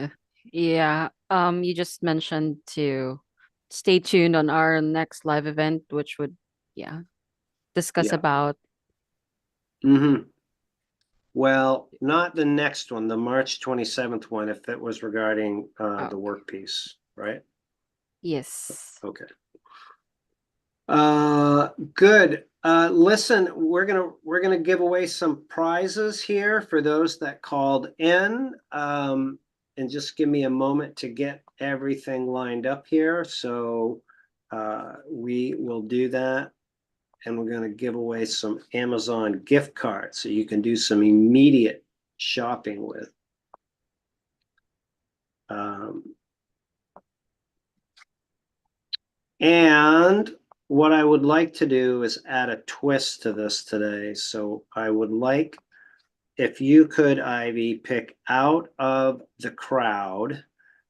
yeah. You just mentioned to stay tuned on our next live event, which would, discuss Yeah. about. Well, not the next one, the March 27th one, if it was regarding the work piece, right? Yes. Okay. Good. Listen, we're gonna give away some prizes here for those that called in. And just give me a moment to get everything lined up here. So we will do that. And we're gonna give away some Amazon gift cards so you can do some immediate shopping with. And what I would like to do is add a twist to this today. So I would like, if you could, Ivy, pick out of the crowd,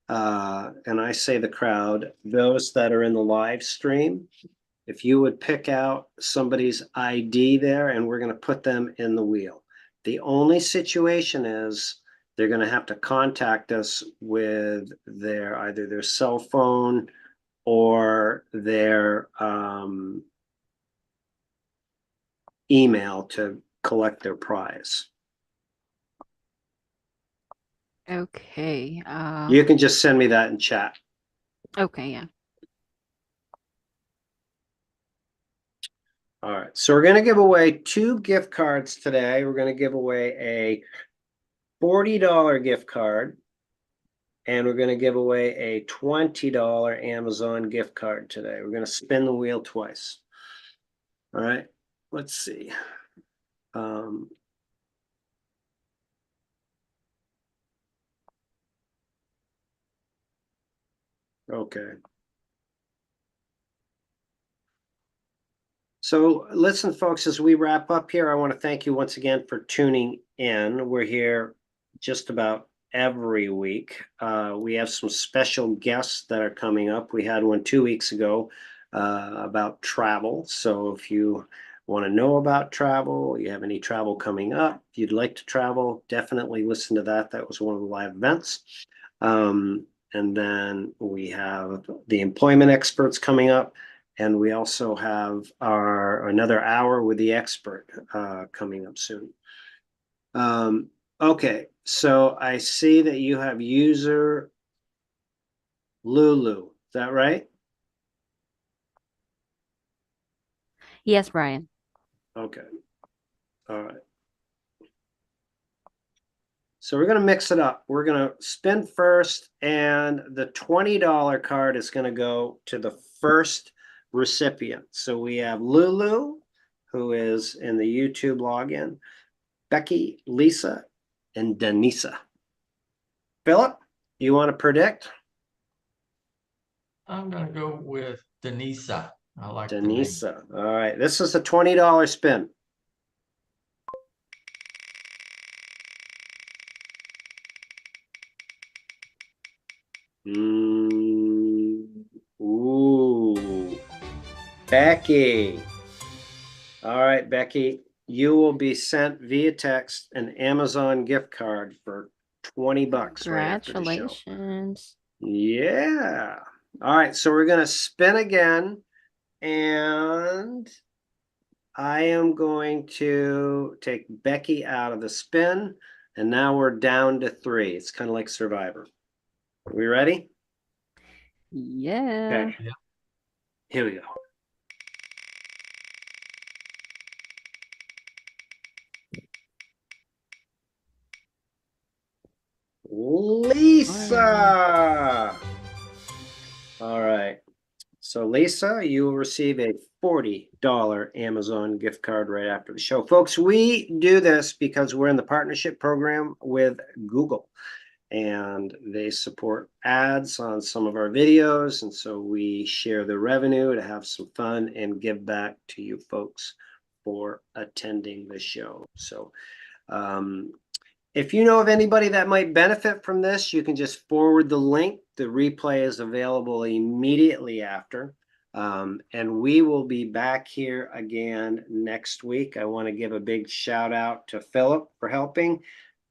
and I say the crowd, those that are in the live stream, if you would pick out somebody's ID there, and we're going to put them in the wheel. The only situation is they're going to have to contact us with either their cell phone or their email to collect their prize. Okay. You can just send me that in chat. Okay, yeah. All right. So we're going to give away 2 gift cards today. We're going to give away a $40 gift card, and we're going to give away a $20 Amazon gift card today. We're going to spin the wheel twice. All right. Let's see. Okay. So listen, folks, as we wrap up here, I want to thank you once again for tuning in. We're here just about every week. We have some special guests that are coming up. We had one 2 weeks ago about travel. So if you want to know about travel, you have any travel coming up, if you'd like to travel, definitely listen to that. That was one of the live events. And then we have the employment experts coming up. And we also have another hour with the expert coming up soon. Okay, so I see that you have user Lulu. Is that right? Yes, Brian. Okay. All right. So we're going to mix it up. We're going to spin first, and the $20 card is going to go to the first recipient. So we have Lulu, who is in the YouTube login, Becky, Lisa, and Denisa. Philip, you want to predict? I'm gonna go with Denisa. I like the name. Denisa. All right. This is a $20 spin. Ooh. Becky. All right, Becky. You will be sent via text an Amazon gift card for $20 right after the show. Congratulations. Yeah. All right. So we're going to spin again. And I am going to take Becky out of the spin. And now we're down to 3. It's kind of like Survivor. Are we ready? Yeah. Okay. Yeah. Here we go. Lisa. All right. So Lisa, you will receive a $40 Amazon gift card right after the show. Folks, we do this because we're in the partnership program with Google, and they support ads on some of our videos. And so we share the revenue to have some fun and give back to you folks for attending the show. So, if you know of anybody that might benefit from this, you can just forward the link. The replay is available immediately after. And we will be back here again next week. I want to give a big shout out to Philip for helping,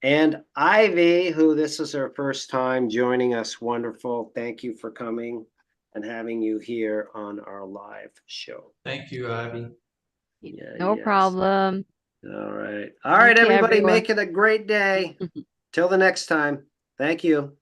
and Ivy, who this is her first time joining us. Wonderful. Thank you for coming and having you here on our live show. Thank you, Ivy. Yeah, No yes. problem. All right. All right, Thank you, everybody, everyone. make it a great day. Till the next time. Thank you.